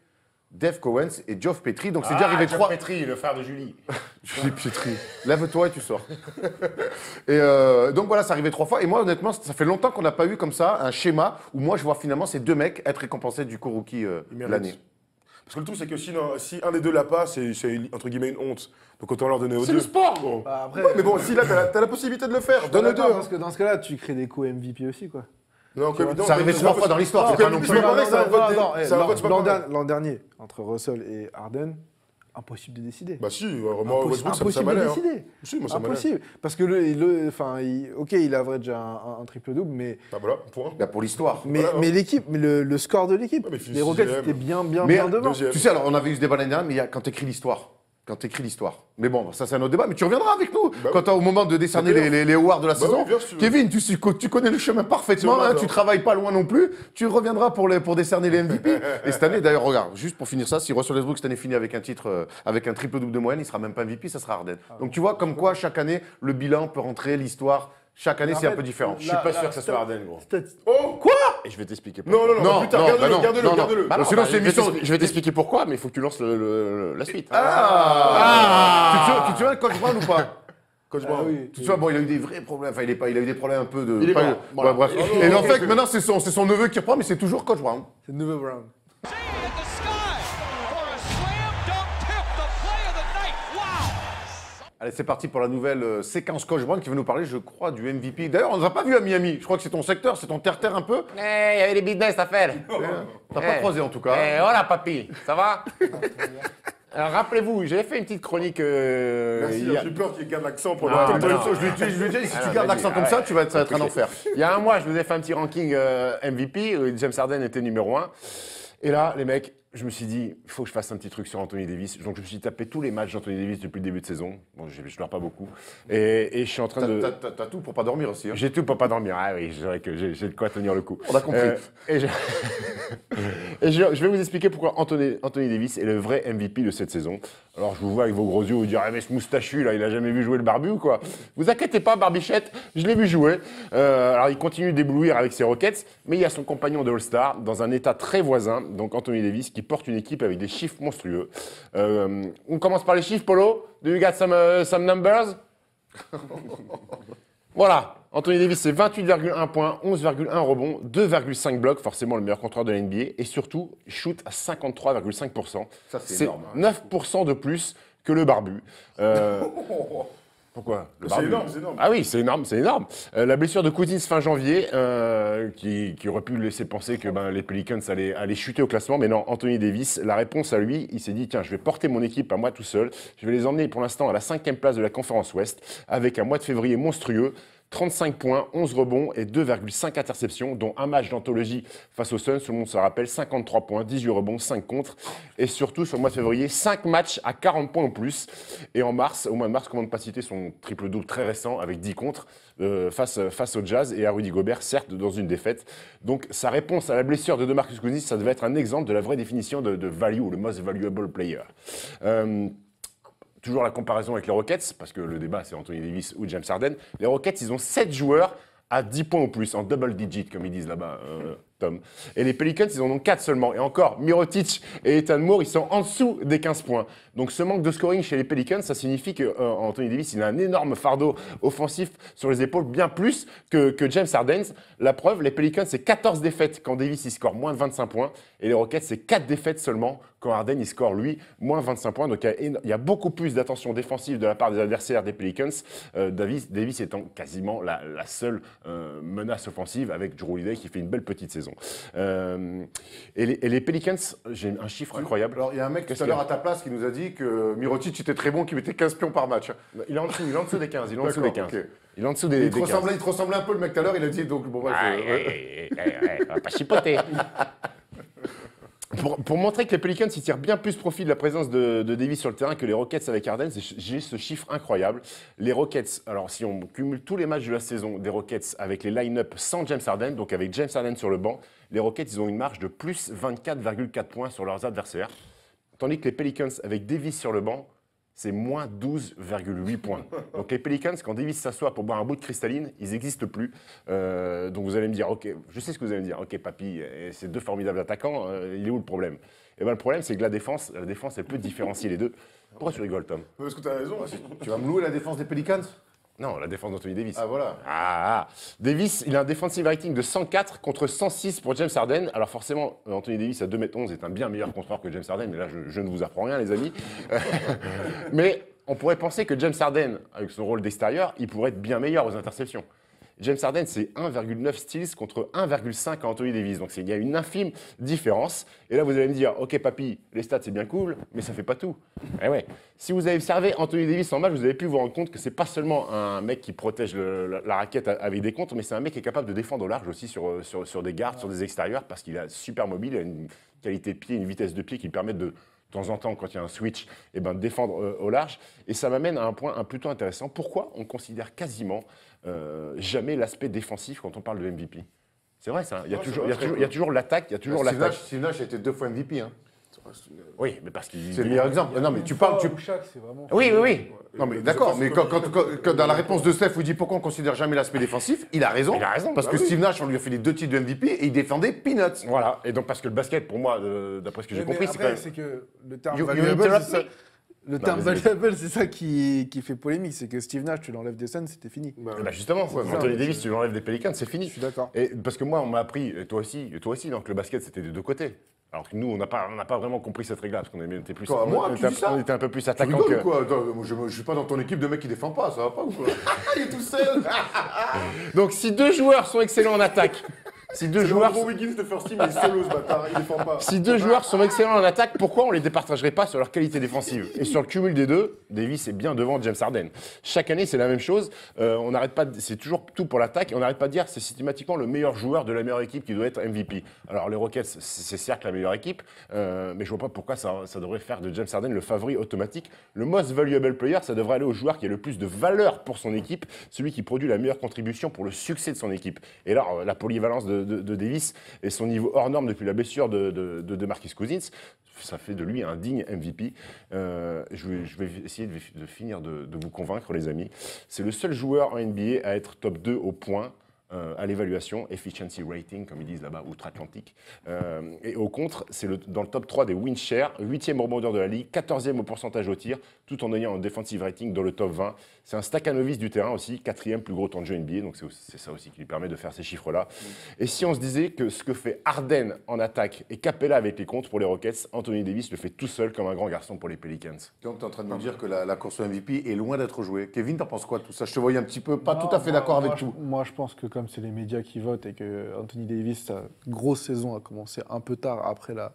Dave Cowens et Geoff Petrie. Donc, c'est déjà arrivé 3. Petrie, le frère de Julie. Julie Petrie. Lève-toi et tu sors. Et donc, voilà, c'est arrivé 3 fois. Et moi, honnêtement, ça fait longtemps qu'on n'a pas eu comme ça un schéma où moi, je vois finalement ces deux mecs être récompensés du co-rookie de l'année. Parce que le truc, c'est que si un des deux l'a pas, c'est entre guillemets une honte. Donc autant leur donner aux C'est deux. le sport, gros. Après, Ouais, mais bon, si là, t'as la possibilité de le faire, donne les deux. parce que dans ce cas-là, tu crée des co-MVP aussi, quoi. Non, comme Ça arrivait 3 fois dans l'histoire, c'est pas non plus. c'est pas pareil. L'an dernier, entre Russell et Harden, impossible de décider. Bah si, moi, Westbrook, ça Impossible de m'allait. décider. Si, moi, ça m'allait. Impossible. Parce que il average un triple-double, mais Bah voilà, point. Là, pour l'histoire. Voilà. l'équipe, le score de l'équipe, Ouais, mais finit les Rockets sixième. étaient bien Mais devant. deuxième. tu sais, alors on avait eu ce débat l'année dernière, mais quand tu écris l'histoire. Mais bon, ça c'est un autre débat, mais tu reviendras avec nous Bah quand au moment de décerner les awards de la saison. oui, bien sûr. Kevin, tu connais le chemin parfaitement, C'est vrai, tu travailles pas loin non plus, tu reviendras pour décerner les MVP. Et cette année, d'ailleurs, regarde, juste pour finir ça, si Russell Westbrook cette année finit avec un titre, avec un triple-double de moyenne, il sera même pas MVP, ça sera Harden. Donc tu vois, comme quoi chaque année, le bilan peut rentrer, l'histoire, chaque année c'est un peu différent. Je suis pas sûr que ça soit Harden, gros. Oh, quoi? Et je vais t'expliquer pourquoi. Non, plus tard, gardez-le. Bah non, Sinon, bah, c'est émission. je vais t'expliquer pourquoi, mais il faut que tu lances la suite. Tu te souviens de Coach Brown ou pas? Coach Brown. Tu te souviens, bon, il a eu des vrais problèmes, enfin, il a eu des problèmes un peu de. Il est pas- mort, voilà. Ouais, bref. Et en fait, maintenant, c'est son neveu qui reprend, mais c'est toujours Coach Brown. C'est le nouveau Brown. At the sky for a slam dunk tip, the play of the night. Wow! Allez, c'est parti pour la nouvelle séquence Coach Brown qui va nous parler, je crois, du MVP. D'ailleurs, on ne nous a pas vu à Miami. Je crois que c'est ton secteur, c'est ton terre-terre un peu. Il y avait des business à faire. T'as pas croisé en tout cas. Voilà, papy, ça va? Alors, rappelez-vous, j'avais fait une petite chronique. Merci, il y a- j'ai peur qu'il garde l'accent pour Ah, le mais non. Je lui dis, si Ah, tu non, gardes vas-y, l'accent comme ouais. ça, ça va être un enfer. Il y a un mois, je vous ai fait un petit ranking MVP. James Harden était numéro 1. Et là, les mecs, je me suis dit, il faut que je fasse un petit truc sur Anthony Davis. Donc, je me suis tapé tous les matchs d'Anthony Davis depuis le début de saison. Bon, je dors pas beaucoup. Et je suis en train de. T'as tout pour pas dormir aussi. Hein. J'ai tout pour pas dormir. Ah oui, c'est vrai que j'ai de quoi tenir le coup. On a compris. Je vais vous expliquer pourquoi Anthony Davis est le vrai MVP de cette saison. Alors, je vous vois avec vos gros yeux, vous dire, ah, mais ce moustachu, là, il a jamais vu jouer le barbu ou quoi? Vous inquiétez pas, Barbichette, je l'ai vu jouer. Alors, il continue d'éblouir avec ses Rockets, mais il y a son compagnon de All-Star dans un état très voisin, donc Anthony Davis, qui porte une équipe avec des chiffres monstrueux. On commence par les chiffres, Polo? Do you got some numbers? Voilà, Anthony Davis, c'est 28,1 points, 11,1 rebonds, 2,5 blocs, forcément le meilleur contreur de la NBA, et surtout, il shoot à 53,5%. Ça, c'est énorme, hein. 9% de plus que le barbu. Pourquoi le C'est barbu énorme, c'est énorme. Ah oui, c'est énorme, c'est énorme. La blessure de Cousins fin janvier, qui aurait pu laisser penser que les Pelicans allaient chuter au classement, mais non, Anthony Davis, la réponse à lui, il s'est dit, tiens, je vais porter mon équipe à moi tout seul, je vais les emmener pour l'instant à la 5e place de la conférence Ouest, avec un mois de février monstrueux, 35 points, 11 rebonds et 2,5 interceptions, dont un match d'anthologie face aux Suns, tout le monde se rappelle, 53 points, 18 rebonds, 5 contre. Et surtout, sur le mois de février, 5 matchs à 40 points en plus. Et en mars, au mois de mars, comment ne pas citer son triple-double très récent avec 10 contre face au Jazz et à Rudy Gobert, certes, dans une défaite. Donc, sa réponse à la blessure de DeMarcus Cousins, ça devait être un exemple de la vraie définition de value, le most valuable player. Toujours la comparaison avec les Rockets, parce que le débat c'est Anthony Davis ou James Harden. Les Rockets, ils ont 7 joueurs à 10 points ou plus, en double digit, comme ils disent là-bas, Tom. Et les Pelicans, ils en ont 4 seulement. Et encore, Mirotic et Ethan Moore, ils sont en dessous des 15 points. Donc ce manque de scoring chez les Pelicans, ça signifie que Anthony Davis, il a un énorme fardeau offensif sur les épaules, bien plus que James Harden. La preuve, les Pelicans, c'est 14 défaites quand Davis, il score moins de 25 points. Et les Rockets, c'est 4 défaites seulement quand Harden, il score, lui, moins 25 points. Donc il y a beaucoup plus d'attention défensive de la part des adversaires des Pelicans. Davis étant quasiment la seule menace offensive avec Jrue Holiday qui fait une belle petite saison. Et les Pelicans, j'ai un chiffre incroyable. Alors, il y a un mec tout à l'heure à ta place qui nous a dit que Mirotic était très bon, qu'il mettait 15 pions par match. Il est en dessous des 15. Il est en dessous D'accord, des 15. ok. Il est en dessous des 15. Il te ressemblait un peu le mec tout à l'heure, il a dit donc bon bref. On va pas chipoter. Pour montrer que les Pelicans ils tirent bien plus profit de la présence de Davis sur le terrain que les Rockets avec Harden, j'ai ce chiffre incroyable. Les Rockets, alors si on cumule tous les matchs de la saison des Rockets avec les line-up sans James Harden, donc avec James Harden sur le banc, les Rockets ils ont une marge de plus 24,4 points sur leurs adversaires, tandis que les Pelicans avec Davis sur le banc, c'est moins 12,8 points. Donc les Pelicans, quand Davis s'assoit pour boire un bout de cristalline, ils n'existent plus. Donc vous allez me dire, ok, je sais ce que vous allez me dire, ok papy, c'est deux formidables attaquants, il est où le problème? Et ben le problème c'est que la défense, elle peut différencier les deux. Pourquoi tu rigoles, Tom? Parce que tu as raison. Tu vas me louer la défense des Pelicans? Non, la défense d'Anthony Davis. Ah voilà. Davis, il a un defensive rating de 104 contre 106 pour James Harden. Alors forcément, Anthony Davis à 2,11 m est un bien meilleur contreur que James Harden, mais là, je ne vous apprends rien, les amis. Mais on pourrait penser que James Harden, avec son rôle d'extérieur, il pourrait être bien meilleur aux interceptions. James Harden, c'est 1,9 steals contre 1,5 à Anthony Davis. Donc il y a une infime différence. Et là, vous allez me dire, ok papy, les stats c'est bien cool, mais ça fait pas tout. Eh ouais. Si vous avez observé Anthony Davis en match, vous avez pu vous rendre compte que c'est pas seulement un mec qui protège la raquette avec des contres, mais c'est un mec qui est capable de défendre au large aussi sur des gardes, sur des extérieurs, parce qu'il est super mobile, il a une qualité de pied, une vitesse de pied qui permet de temps en temps, quand il y a un switch, défendre au large. Et ça m'amène à un point plutôt intéressant. Pourquoi on considère quasiment jamais l'aspect défensif quand on parle de MVP? C'est vrai ça, il y a toujours l'attaque, il y a toujours l'attaque. Steve Nash a été 2 fois MVP. Hein. Oui, mais parce qu'il... C'est le meilleur exemple. Non, mais tu parles... C'est vraiment... Oui. Non, mais d'accord, mais quand dans la réponse de Steph, vous dit pourquoi on considère jamais l'aspect défensif, il a raison. Il a raison, parce bah que oui. Steve Nash, on lui a fait les 2 titres de MVP et il défendait Peanuts. Voilà, et donc parce que le basket, pour moi, d'après ce que j'ai compris, c'est quand même... c'est que le terme You valuable, interrupt c'est ça. me. Le terme vas-y. valuable, c'est ça qui fait polémique. C'est que Steve Nash, tu l'enlèves des scènes, c'était fini. Justement, ça, Anthony ouais, Davis, tu l'enlèves des Pelicans, c'est fini. Je suis d'accord. Et parce que moi, on m'a appris, et toi aussi, donc le basket, c'était des deux côtés. Alors que nous, on n'a pas vraiment compris cette règle-là, parce qu'on était plus... Quoi, moi, tu dis ça on était un peu plus Tu attaquant rigoles que... ou quoi? Attends, moi, je suis pas dans ton équipe de mecs qui défend pas, ça va pas ou quoi? Il est tout seul. Donc si deux joueurs sont excellents en attaque, si deux joueurs... Andrew Wiggins de First Team, il est solo ce bâtard, il défend pas. Si deux joueurs sont excellents en attaque, pourquoi on les départagerait pas sur leur qualité défensive? Et sur le cumul des deux, Davis est bien devant James Harden. Chaque année, c'est la même chose. On n'arrête pas, c'est toujours tout pour l'attaque. Et on n'arrête pas de dire c'est systématiquement le meilleur joueur de la meilleure équipe qui doit être MVP. Alors les Rockets, c'est certes la meilleure équipe, mais je vois pas pourquoi ça devrait faire de James Harden le favori automatique. Le most valuable player, ça devrait aller au joueur qui a le plus de valeur pour son équipe, celui qui produit la meilleure contribution pour le succès de son équipe. Et là, la polyvalence de Davis et son niveau hors norme depuis la blessure de DeMarcus Cousins, ça fait de lui un digne MVP. Je vais essayer de finir de vous convaincre, les amis. C'est le seul joueur en NBA à être top 2 au point à l'évaluation, efficiency rating, comme ils disent là-bas, outre-Atlantique. Et au contre, c'est dans le top 3 des win share, 8e rebondeur de la ligue, 14e au pourcentage au tir, tout en ayant un defensive rating dans le top 20. C'est un Stakhanovich du terrain aussi, 4e plus gros temps de jeu NBA, donc c'est ça aussi qui lui permet de faire ces chiffres-là. Et si on se disait que ce que fait Harden en attaque et Capella avec les comptes pour les Rockets, Anthony Davis le fait tout seul comme un grand garçon pour les Pelicans. Donc tu es en train de nous dire que la course au MVP est loin d'être jouée. Kevin, t'en penses quoi de tout ça? Je te voyais un petit peu pas tout à fait d'accord avec tout. Moi, je pense que comme c'est les médias qui votent et que Anthony Davis, sa grosse saison a commencé un peu tard après la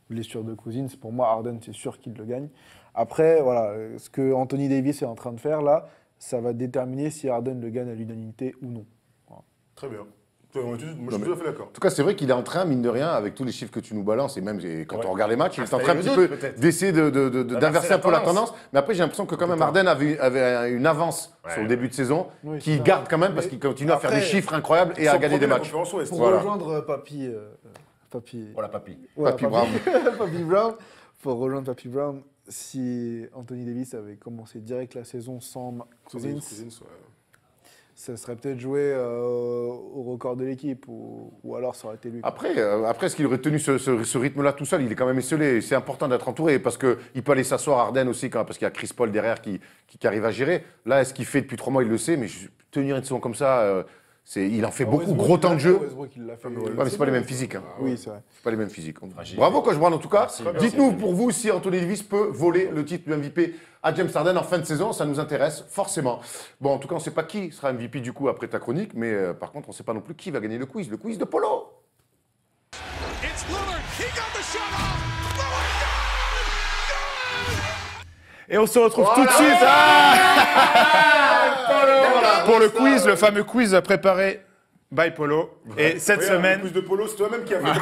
blessure de Cousins, pour moi, Harden, c'est sûr qu'il le gagne. Après, voilà, ce que Anthony Davis est en train de faire là, ça va déterminer si Harden le gagne à l'unanimité ou non. Voilà. Très bien. Moi, je suis tout à fait d'accord. En tout cas, c'est vrai qu'il est en train, mine de rien, avec tous les chiffres que tu nous balances, et même quand on regarde les matchs, il est en train un petit peu d'essayer d'inverser un peu la tendance. Mais après, j'ai l'impression que quand même Harden avait une avance sur le début de saison, qui garde quand même, parce qu'il continue à faire des chiffres incroyables et à gagner des matchs. Pour rejoindre Papy... Voilà, Papy. Papy Brown. Papy Brown. Pour rejoindre Papy Brown, si Anthony Davis avait commencé direct la saison sans Cousins, ça serait peut-être joué au record de l'équipe, ou alors ça aurait été lui. Après, est-ce qu'il aurait tenu ce rythme-là tout seul? Il est quand même esselé. C'est important d'être entouré parce qu'il peut aller s'asseoir à Harden aussi, parce qu'il y a Chris Paul derrière qui arrive à gérer. Là, est-ce qu'il fait depuis 3 mois? Il le sait, mais tenir une saison comme ça, il en fait beaucoup. Gros temps de jeu. Ouais, mais c'est pas les mêmes physiques. Hein. Oui, c'est vrai. C'est pas les mêmes physiques. Bravo, Coach Brown, en tout cas. Dites-nous pour vous si Anthony Davis peut voler le titre de MVP à James Harden en fin de saison. Ça nous intéresse forcément. Bon, en tout cas, on ne sait pas qui sera MVP du coup après ta chronique, mais par contre, on ne sait pas non plus qui va gagner le quiz de Polo. Et on se retrouve tout de suite pour le quiz, le fameux quiz préparé by Polo. Et cette semaine... Le quiz de Polo, c'est toi-même qui as fait le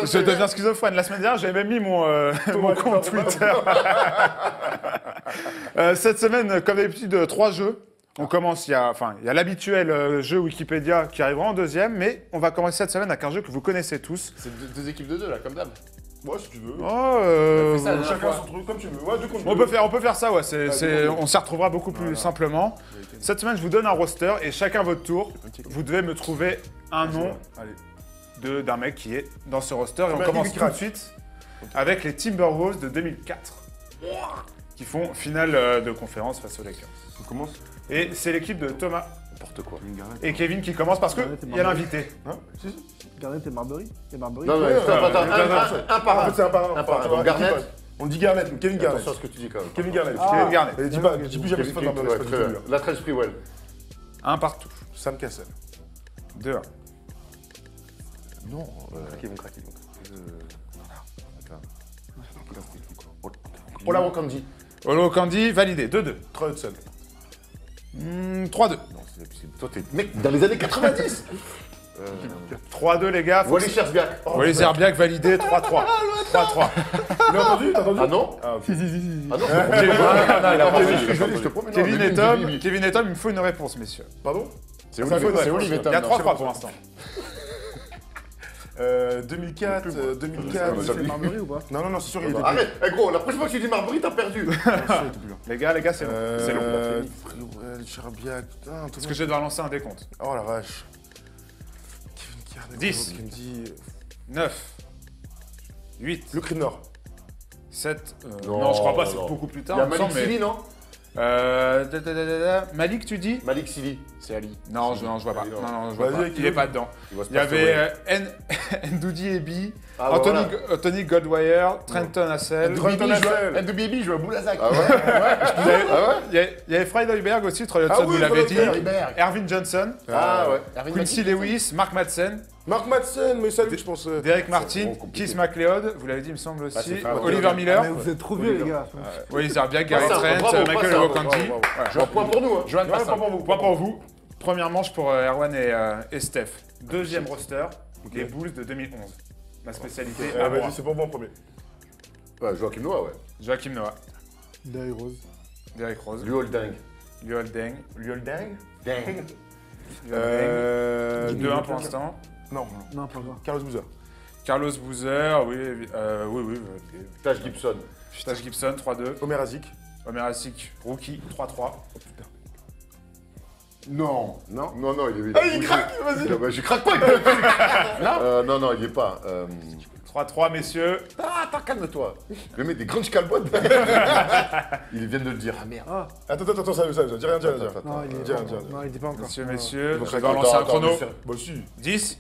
Je deviens schizophrène. La semaine dernière, j'avais même mis mon compte Twitter. Cette semaine, comme d'habitude, 3 jeux. On commence, il y a l'habituel jeu Wikipédia qui arrivera en deuxième, mais on va commencer cette semaine avec un jeu que vous connaissez tous. C'est 2 équipes de 2 là, comme d'hab. Ouais, si tu veux. Chacun son truc, comme tu veux. Ouais, on peut faire ça, ouais. On s'y retrouvera beaucoup plus simplement. Cette semaine, je vous donne un roster et chacun votre tour, vous devez me trouver un nom d'un mec qui est dans ce roster. Et on commence tout de suite avec les Timberwolves de 2004 qui font finale de conférence face aux Lakers. On commence. Et c'est l'équipe de Thomas N'importe quoi. et Kevin qui commence parce qu'il y a l'invité. Garnett et Marbury. Non, un par un. C'est un par un. Donc Garnett. On dit Garnett, Kevin Garnett. Attention à ce que tu dis quand même. Kevin Garnett. Kevin Garnett. Dis plus jamais ce dans le La 13 Sprewell. Un partout. Sam Cassell. 2-1. Non. Kevin Cracky. Olavo Kandi. Olo Candy, validé. 2-2. Troy Hudson. 3-2. Toi, t'es mec dans les années 90. 3-2 les gars. Wally Shersbiak. Wally Zerbiak validé. 3-3. 3-3. T'as entendu? Ah non? Si. Ah non, je te promets. Kevin et Tom, il me faut une réponse, messieurs. Pardon? C'est Olivier Il y a 3-3 pour l'instant. 2004. C'est Marbury ou pas? Non, c'est sûr, il était. Arrête, gros, la prochaine fois que tu dis Marbury, t'as perdu. Les gars, c'est long. C'est long. Cherbiak. Est-ce que je vais devoir lancer un décompte? Oh la vache. Kevin Garnett. 10. Qui me dit. 9. 8. Le Crime Nord. 7. Non, je crois pas, c'est beaucoup plus tard. Il y a Malik Sili, non? Malik, tu dis? Malik Sili, c'est Ali. Non, je vois pas. Non, je vois Vas-y, pas. Il est pas dedans. Il y avait Ndoudi Ebi, Anthony Goldwire, Trenton Hassel. NDBB joue à Boulazac. Ah ouais? Il y avait Fred Hoiberg aussi, Troy Hudson, vous l'avez dit. Ervin Johnson. Ah ouais. Quincy Lewis, Mark Madsen. Mark Madsen, mais ça, je pense. Derek Martin, Keith McLeod, vous l'avez dit, il me semble aussi. Oliver Miller. Mais vous êtes trop vieux, les gars. Wally Zerbiak, Gary Trent, Michael Iwokanji. Point pour nous. Point pour vous. Première manche pour Erwan et Steph. Deuxième roster, les Bulls de 2011. Ma spécialité à moi. Vas-y, c'est pour moi en premier. Joachim Noah, ouais. Joachim Noah. Derrick Rose. Derrick Rose. Luol Deng. Luol Deng. Deng. 2-1 pour l'instant. Non, pas encore. Carlos Boozer. Carlos Boozer, oui. Taj Gibson. Taj Gibson, 3-2. Omer Azik. Omer Asik, rookie, 3-3. Non. Non. Non, non, il est. Ah, il craque, vas-y. Bah, je craque pas, il est Non, non, il est pas. 3-3, messieurs. Ah, attends, calme-toi. Je vais mettre des grandes calbottes. Ils viennent de le dire. Ah merde. Attends, ça, dis rien. Non, il Dis est rien. non, il était pas encore. Messieurs, Ils vont je craquer. vais lancer un Attends, chrono. Bah si. 10,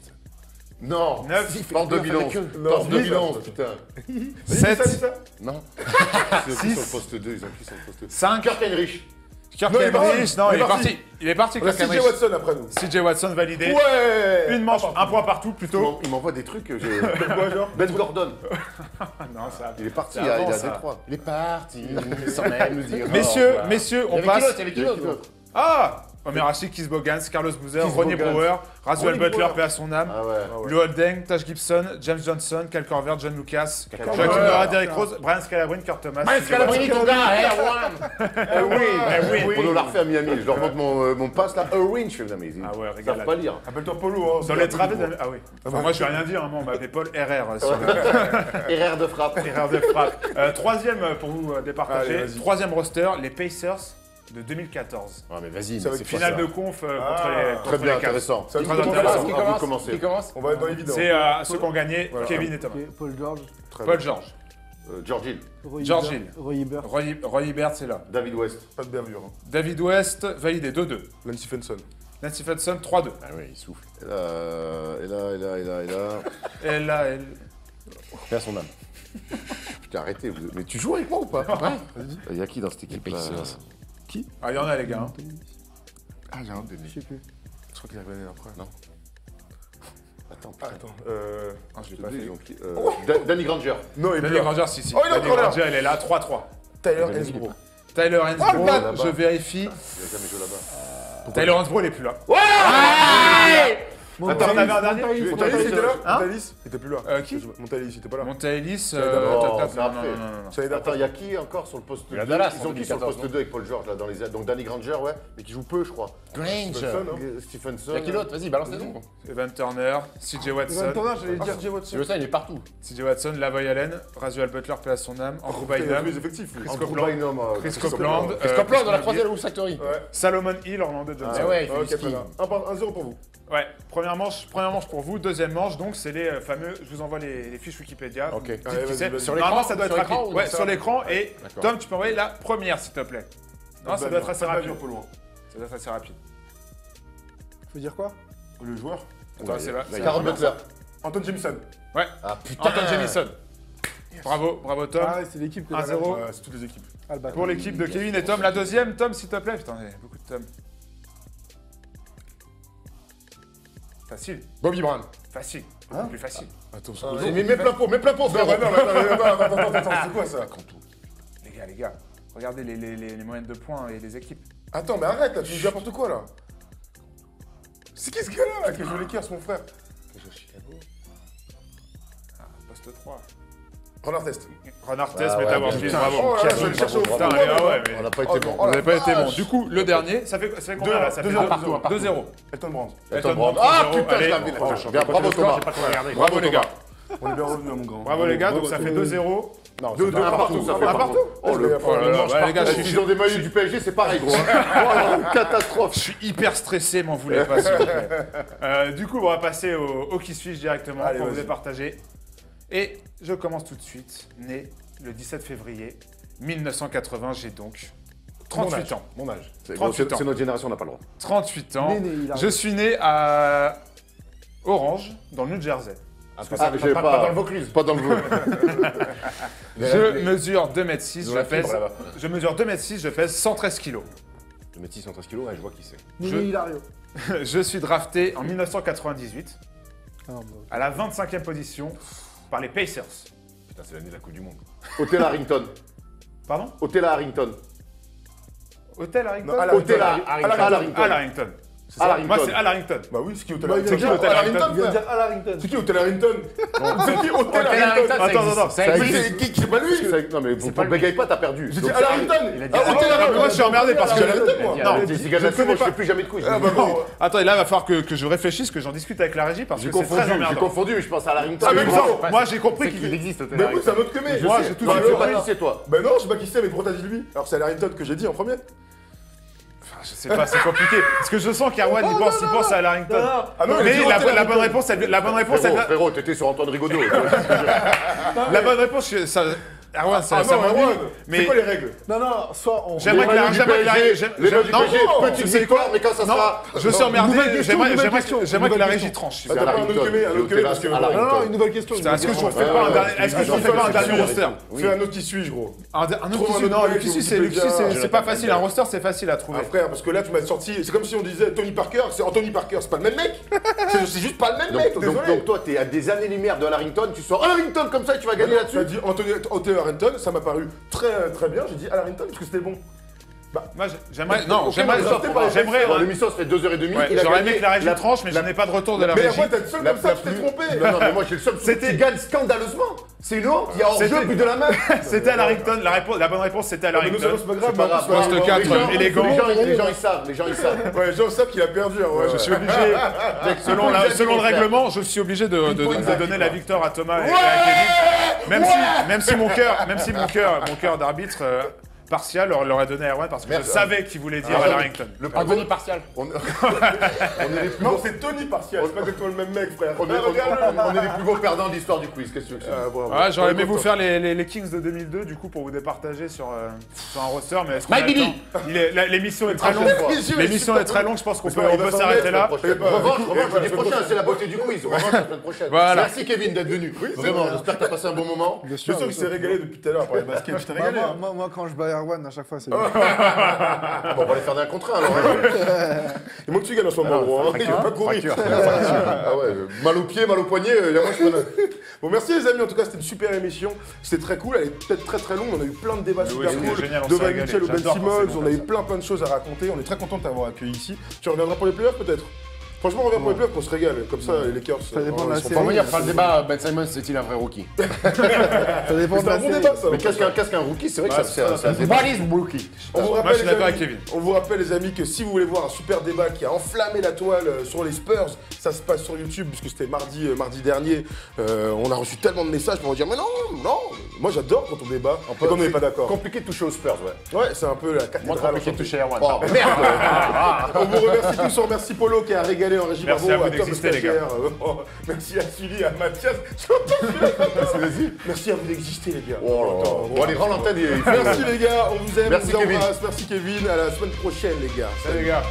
Non. 9, Porte 2011. Porte 2011, putain. 7, Dis ça. Non. Ils ont pris sur le poste 2. Ils ont pris sur le poste 2. 5. Kirk Henrich. Kirk Non, il est Henry, parti. non, Il il est est parti. Il est parti, On a Kirk CJ Henry. Watson après nous. CJ Watson validé. Ouais. Une manche, un point partout plutôt. Il m'envoie des trucs que j'ai. Quoi, genre Ben Gordon. Non, ça. Il est parti, C'est il a avant, il a ça. Détroit. Il est parti, sans même nous dire. Messieurs, on passe. Il y avait qui d'autre Ah, Omer Rashid, Keith Bogans, Carlos Boozer, Keith Ronnie Bogans. Brewer, Rasuel Ronnie Butler, Brewer. paix à son âme. Ah ouais. Lou Holding, Taj Gibson, James Johnson, Kyle Korver, John Lucas, Joaquin Korver. Noah, Derrick Rose, Brian Scalabrine, Kurt Thomas. Scalabrine, ton gars, oui. On nous l'a refait à Miami. Je leur montre mon pass là. Win, je fais, non mais ils Ah ouais, savent régalade. pas lire. Appelle-toi Polo. Dans les travées de... Ah oui. Enfin, moi, je vais rien dire, hein, moi, on m'appelait Paul RR. Sur Erreur de frappe. Erreur de frappe. Troisième pour vous départager. Allez, vas-y. Troisième roster, les Pacers de 2014. Ah, mais vas-y, Ça mais va c'est être pas Finale ça. de conf contre Très les bien, Cavs. intéressant. Ça va Très être intéressant. intéressant. À vous commencer. Qui commence? On va être dans l'évident. C'est ceux qui ont gagné, Kevin et Thomas. Ok, Paul George, Paul George, George Hill, Roy George Hibbert, Hill. Roy Hibbert. Roy Hibbert, c'est là. David West. Pas de bavure. Hein. David West, validé 2-2. Lance Stephenson. Nate Stephenson, 3-2. Ah ouais, il souffle. Et là. Et là, elle... Paix à son âme. Putain, arrêtez. Mais tu joues avec moi ou pas? Il y a qui dans cette équipe là? Ah, il y en a, les gars. Hein. Ah, j'ai un de Je sais plus. Je crois qu'il a gagné après. Non. Attends, Attends. Ah, je l'ai pas pas fait. Danny Granger. Non, il est Danny plus là. Granger, si. Oh, il est Danny encore là. Granger, elle est là, 3-3. Tyler Hensbrough. Tyler Hansbrough, là-bas. je vérifie. Il a jamais joué là-bas. Tyler Hansbrough, il est plus là. Attends, on avait un dernier Montalis, il était là Hein Montalis, il était plus là. Qui Montalis, il était pas là. Montaelis, Oh, c'est après. Ça Attends, il y a qui encore sur le poste 2? Il y a Dallas Ils en ont qui sur le 2014, poste 2 avec Paul George là dans les ailes? Donc Danny Granger, ouais, mais qui joue peu, je crois. Granger. Stephenson, hein. Stephenson. Il y a qui d'autre? Vas-y, balance les noms. Evan Turner, CJ Watson. J'allais dire. CJ Watson. Tu veux ça, il est partout. CJ Watson, Lavoy Allen, Rasuel Butler, paix à son âme, Andrew Il a Bynum, plus effectifs. lui. Chris Andrew Copeland. Bynum, Chris Copeland, Chris Copeland dans la troisième Wolves Factory. Ouais. Salomon Hill, Orlando Johnson. Ah ouais, il fait Ok, du ski. très bien. 1-0 pour vous. Ouais, première manche pour vous, deuxième manche, donc c'est les fameux, je vous envoie les fiches Wikipédia. Ok. Vous dites Allez, qui vas-y, c'est. vas-y. Sur Normalement, l'écran, ça doit être sur rapide. l'écran ou Ouais, ça sur l'écran. Et D'accord. Tom, tu peux envoyer la première, s'il te plaît. Non, ça doit être assez rapide. Un peu loin. Ça doit être assez rapide. Faut dire quoi? Le joueur Attends, c'est là. Carl Butler. Anton Jameson. Ouais, Ah putain. Anton Jamison. Bravo Tom. Ah ouais, c'est l'équipe que 1-0 Ouais, c'est toutes les équipes. Ah, le bâtard. pour l'équipe de Kevin et Tom. La deuxième, Tom, s'il te plaît. Putain, il y a beaucoup de Tom. Facile, Bobby Brown. facile, beaucoup plus facile. Attends, Mais mets plein pot, Non, frérot. mais attends, c'est quoi ça? Les gars, regardez les moyennes de points et les équipes. Attends, mais arrête là, tu dis n'importe quoi là. C'est qui ce gars-là qui joue les Lakers, mon frère? Ah, poste 3. Renard Test. Renard Test, Ah mais ouais, t'as putain. bravo. Oh là là, je vais le chercher au Putain, fond. mais ah ouais, mais On n'a pas été bon. Oh, vous n'avez pas été bon. vache. Du coup, le dernier, ça fait combien là? Ça fait 2-0, 2-0. Elton Brand. Elton Brand. Ah putain, je Allez, l'avais. on va Bien, bravo Thomas. Bravo les gars. On est bien revenu, mon grand. Bravo les gars, donc ça fait 2-0. Non, Deux, un partout, ça fait un partout. Oh le Oh là là, ouais, les gars, je S'ils ont des maillots du PSG, c'est pareil, gros. Oh, catastrophe. suis hyper stressé, m'en voulez pas s'il vous plaît. Du coup, on va passer au qui suis directement Allez, pour vous vas-y. départager. Et je commence tout de suite, né le 17 février 1980, j'ai donc 38 ans. Mon âge. C'est 38 ans. c'est notre génération, on n'a pas le droit. 38 ans. Né, il a- Je suis né à Orange, dans le New Jersey. Pas dans le Vaucluse. Pas dans le Vaucluse. Je mesure 2m6, Ils ont je la fibre, pèse, là-bas. je mesure 2m6, je pèse 113 kg. Le métis 113 kilos, ouais, je vois qui c'est. Nini Hilario. Je suis drafté en 1998 Ah, non, à la 25e position par les Pacers. Putain, c'est l'année de la Coupe du Monde. Hotel Harrington. Pardon? Hotel Harrington. Hôtel Harrington? Non, Al Harrington. Hôtel Al Harrington. Al Harrington. Al Harrington. Moi, c'est Al Harrington. Bah oui, c'est qui Hotel Bah, il Harrington? vient C'est qui de dire Hotel Harrington, Il vient de frère? dire Al Harrington. C'est qui Hotel Harrington? C'est qui Hotel Harrington? Attends. Ça existe. C'est pas lui? Non, mais pour le bégaye pas, t'as perdu. J'ai dit Donc, Al ça- Harrington! Il a dit Ah, Al Hotel Harrington. Moi, je suis emmerdé parce que... Al Harrington, moi. Non, Si je c'est Gazette, connais moi, je pas. fais plus jamais de couilles. Ah bah bon. Attends, et là, il va falloir que je réfléchisse, que j'en discute avec la régie parce J'ai que c'est très confondu, emmerdant. mais je pense à Harrington. Ah, mais Bravo. non. Moi, j'ai compris Il qu'il... existe, Hotel Mais oui, Harrington. c'est un autre que mais. Moi, Je j'ai tout sais. de Tu suite sais pas compris. qui c'est, toi. Ben non, je sais pas qui c'est, mais pourquoi t'as dit lui? Alors c'est Al Harrington que j'ai dit en premier. Je sais pas, c'est compliqué. Parce que je sens qu'Erwan, il pense à Larrington. Ah non, Mais il a dit la bonne réponse, Frérot, t'étais sur Antoine Rigaudot. la bonne réponse, Erwan, ça m'a Erwan, dit. c'est Mais quoi les règles? Non, j'aimerais que Les maillots du non, PSG, petite tu sais victoire, quoi mais quand ça Non, sera... je suis emmerdé. nouvelle question, J'aimerais que la régie tranche. Attends, pas un autre parce que... non, une nouvelle question. Est-ce que je ne fais pas un dernier roster? Fais un autre qui suit, gros. Un autre Trouve un qui autre non, mec, le qui c'est pas facile. Un roster, c'est facile à trouver. Ah frère, parce que là tu m'as sorti, c'est comme si on disait Tony Parker, c'est Anthony Parker, c'est pas le même mec. C'est juste pas le même mec, désolé. Donc toi, t'es à des années-lumière de Larrington, tu sors Larrington comme ça et tu vas gagner Tu as là-dessus. dit Anthony Harrington, ça m'a paru très bien. J'ai dit Harrington parce que c'était bon. Moi, j'aimerais. L'émission, ça fait 2h30. J'aurais aimé que la régie tranche, mais je n'ai pas de retour de la Mais régie. moi, t'es le seul comme ça, tu t'es trompé. Non, mais moi, j'ai le seul qui gagne scandaleusement. C'est une honte, il y a hors-jeu, but de la main. C'était à Larrington. La bonne réponse, c'était à Mais nous, Larrington. c'est pas grave, pas grave. Poste 4, élégant. Les gens, ils savent. Ouais, les gens savent qu'il a perdu. Je suis obligé, selon le règlement, je suis obligé de donner la victoire à Thomas et à Kevin. Même si mon cœur d'arbitre partial l'aurait donné à Erwan parce que je savais qu'il voulait dire à Larrington. Le Tony partial. On est les plus Non, beaux. c'est Tony Partial, c'est pas exactement le même mec, frère. On est les plus beaux perdants de l'histoire du quiz. Qu'est-ce que tu veux? J'aurais aimé vous faire les Kings de 2002 du coup pour vous départager sur un roster, mais est-ce qu'on a le temps? L'émission est très longue. L'émission est très longue, je pense qu'on peut s'arrêter là. Revanche, l'année prochaine, c'est la beauté du quiz. Revanche la semaine prochaine. Voilà. Merci Kevin d'être venu. Vraiment, j'espère que t'as passé un bon moment. Je suis sûr qu'il s'est régalé depuis tout à l'heure par les baskets. Je t'ai régalé. Moi, quand je bats Erwan, à chaque fois, c'est bien. Bon, on va aller faire d'un contre un alors. Il manque que tu gagnes en ce moment, gros. Il va pas courir. Ah ouais, mal au pied, mal au poignet, il y a moi je connais. Bon, merci les amis, en tout cas, c'était une super émission. C'était très cool, elle est peut-être très longue. On a eu plein de débats super c'était cool. génial, on De s'est Van régalé. Mitchell au Ben J'adore quand c'est Simmons, bon on a eu comme plein de choses à raconter. On est très content de t'avoir accueilli ici. Tu reviendras pour les playoffs peut-être? Franchement, on revient pour les playoffs, qu'on se régale. Comme ça, les Lakers. Ça dépend de la ils sont série. pas Pour venir faire le débat, Ben Simmons, c'est-il un vrai rookie? Ça dépend de C'est un la bon série. débat, ça. Mais qu'est-ce qu'un rookie? C'est vrai que ça c'est un débat. What is rookie? On vous Moi, rappelle, je suis d'accord les avec amis, Kevin. on vous rappelle les amis que si vous voulez voir un super débat qui a enflammé la toile sur les Spurs, ça se passe sur YouTube puisque c'était mardi dernier. On a reçu tellement de messages pour nous dire mais non, moi j'adore quand on débat et quand on n'est pas d'accord. Compliqué de toucher aux Spurs, ouais. Ouais, c'est un peu la cathédrale. Compliqué de toucher Erwan. Oh merde. On vous remercie tous, on remercie Polo qui a régalé en régie. Merci Bravo à vous Tom d'exister, le les gars. stagiaire. Merci à Sully, à Mathias. Vas-y. Merci à vous d'exister les gars. Oh là là. Bon allez, rends l'antenne. Merci les gars, on vous aime, Merci, on vous Kevin. embrasse. Merci Kevin, à la semaine prochaine les gars. Salut les gars.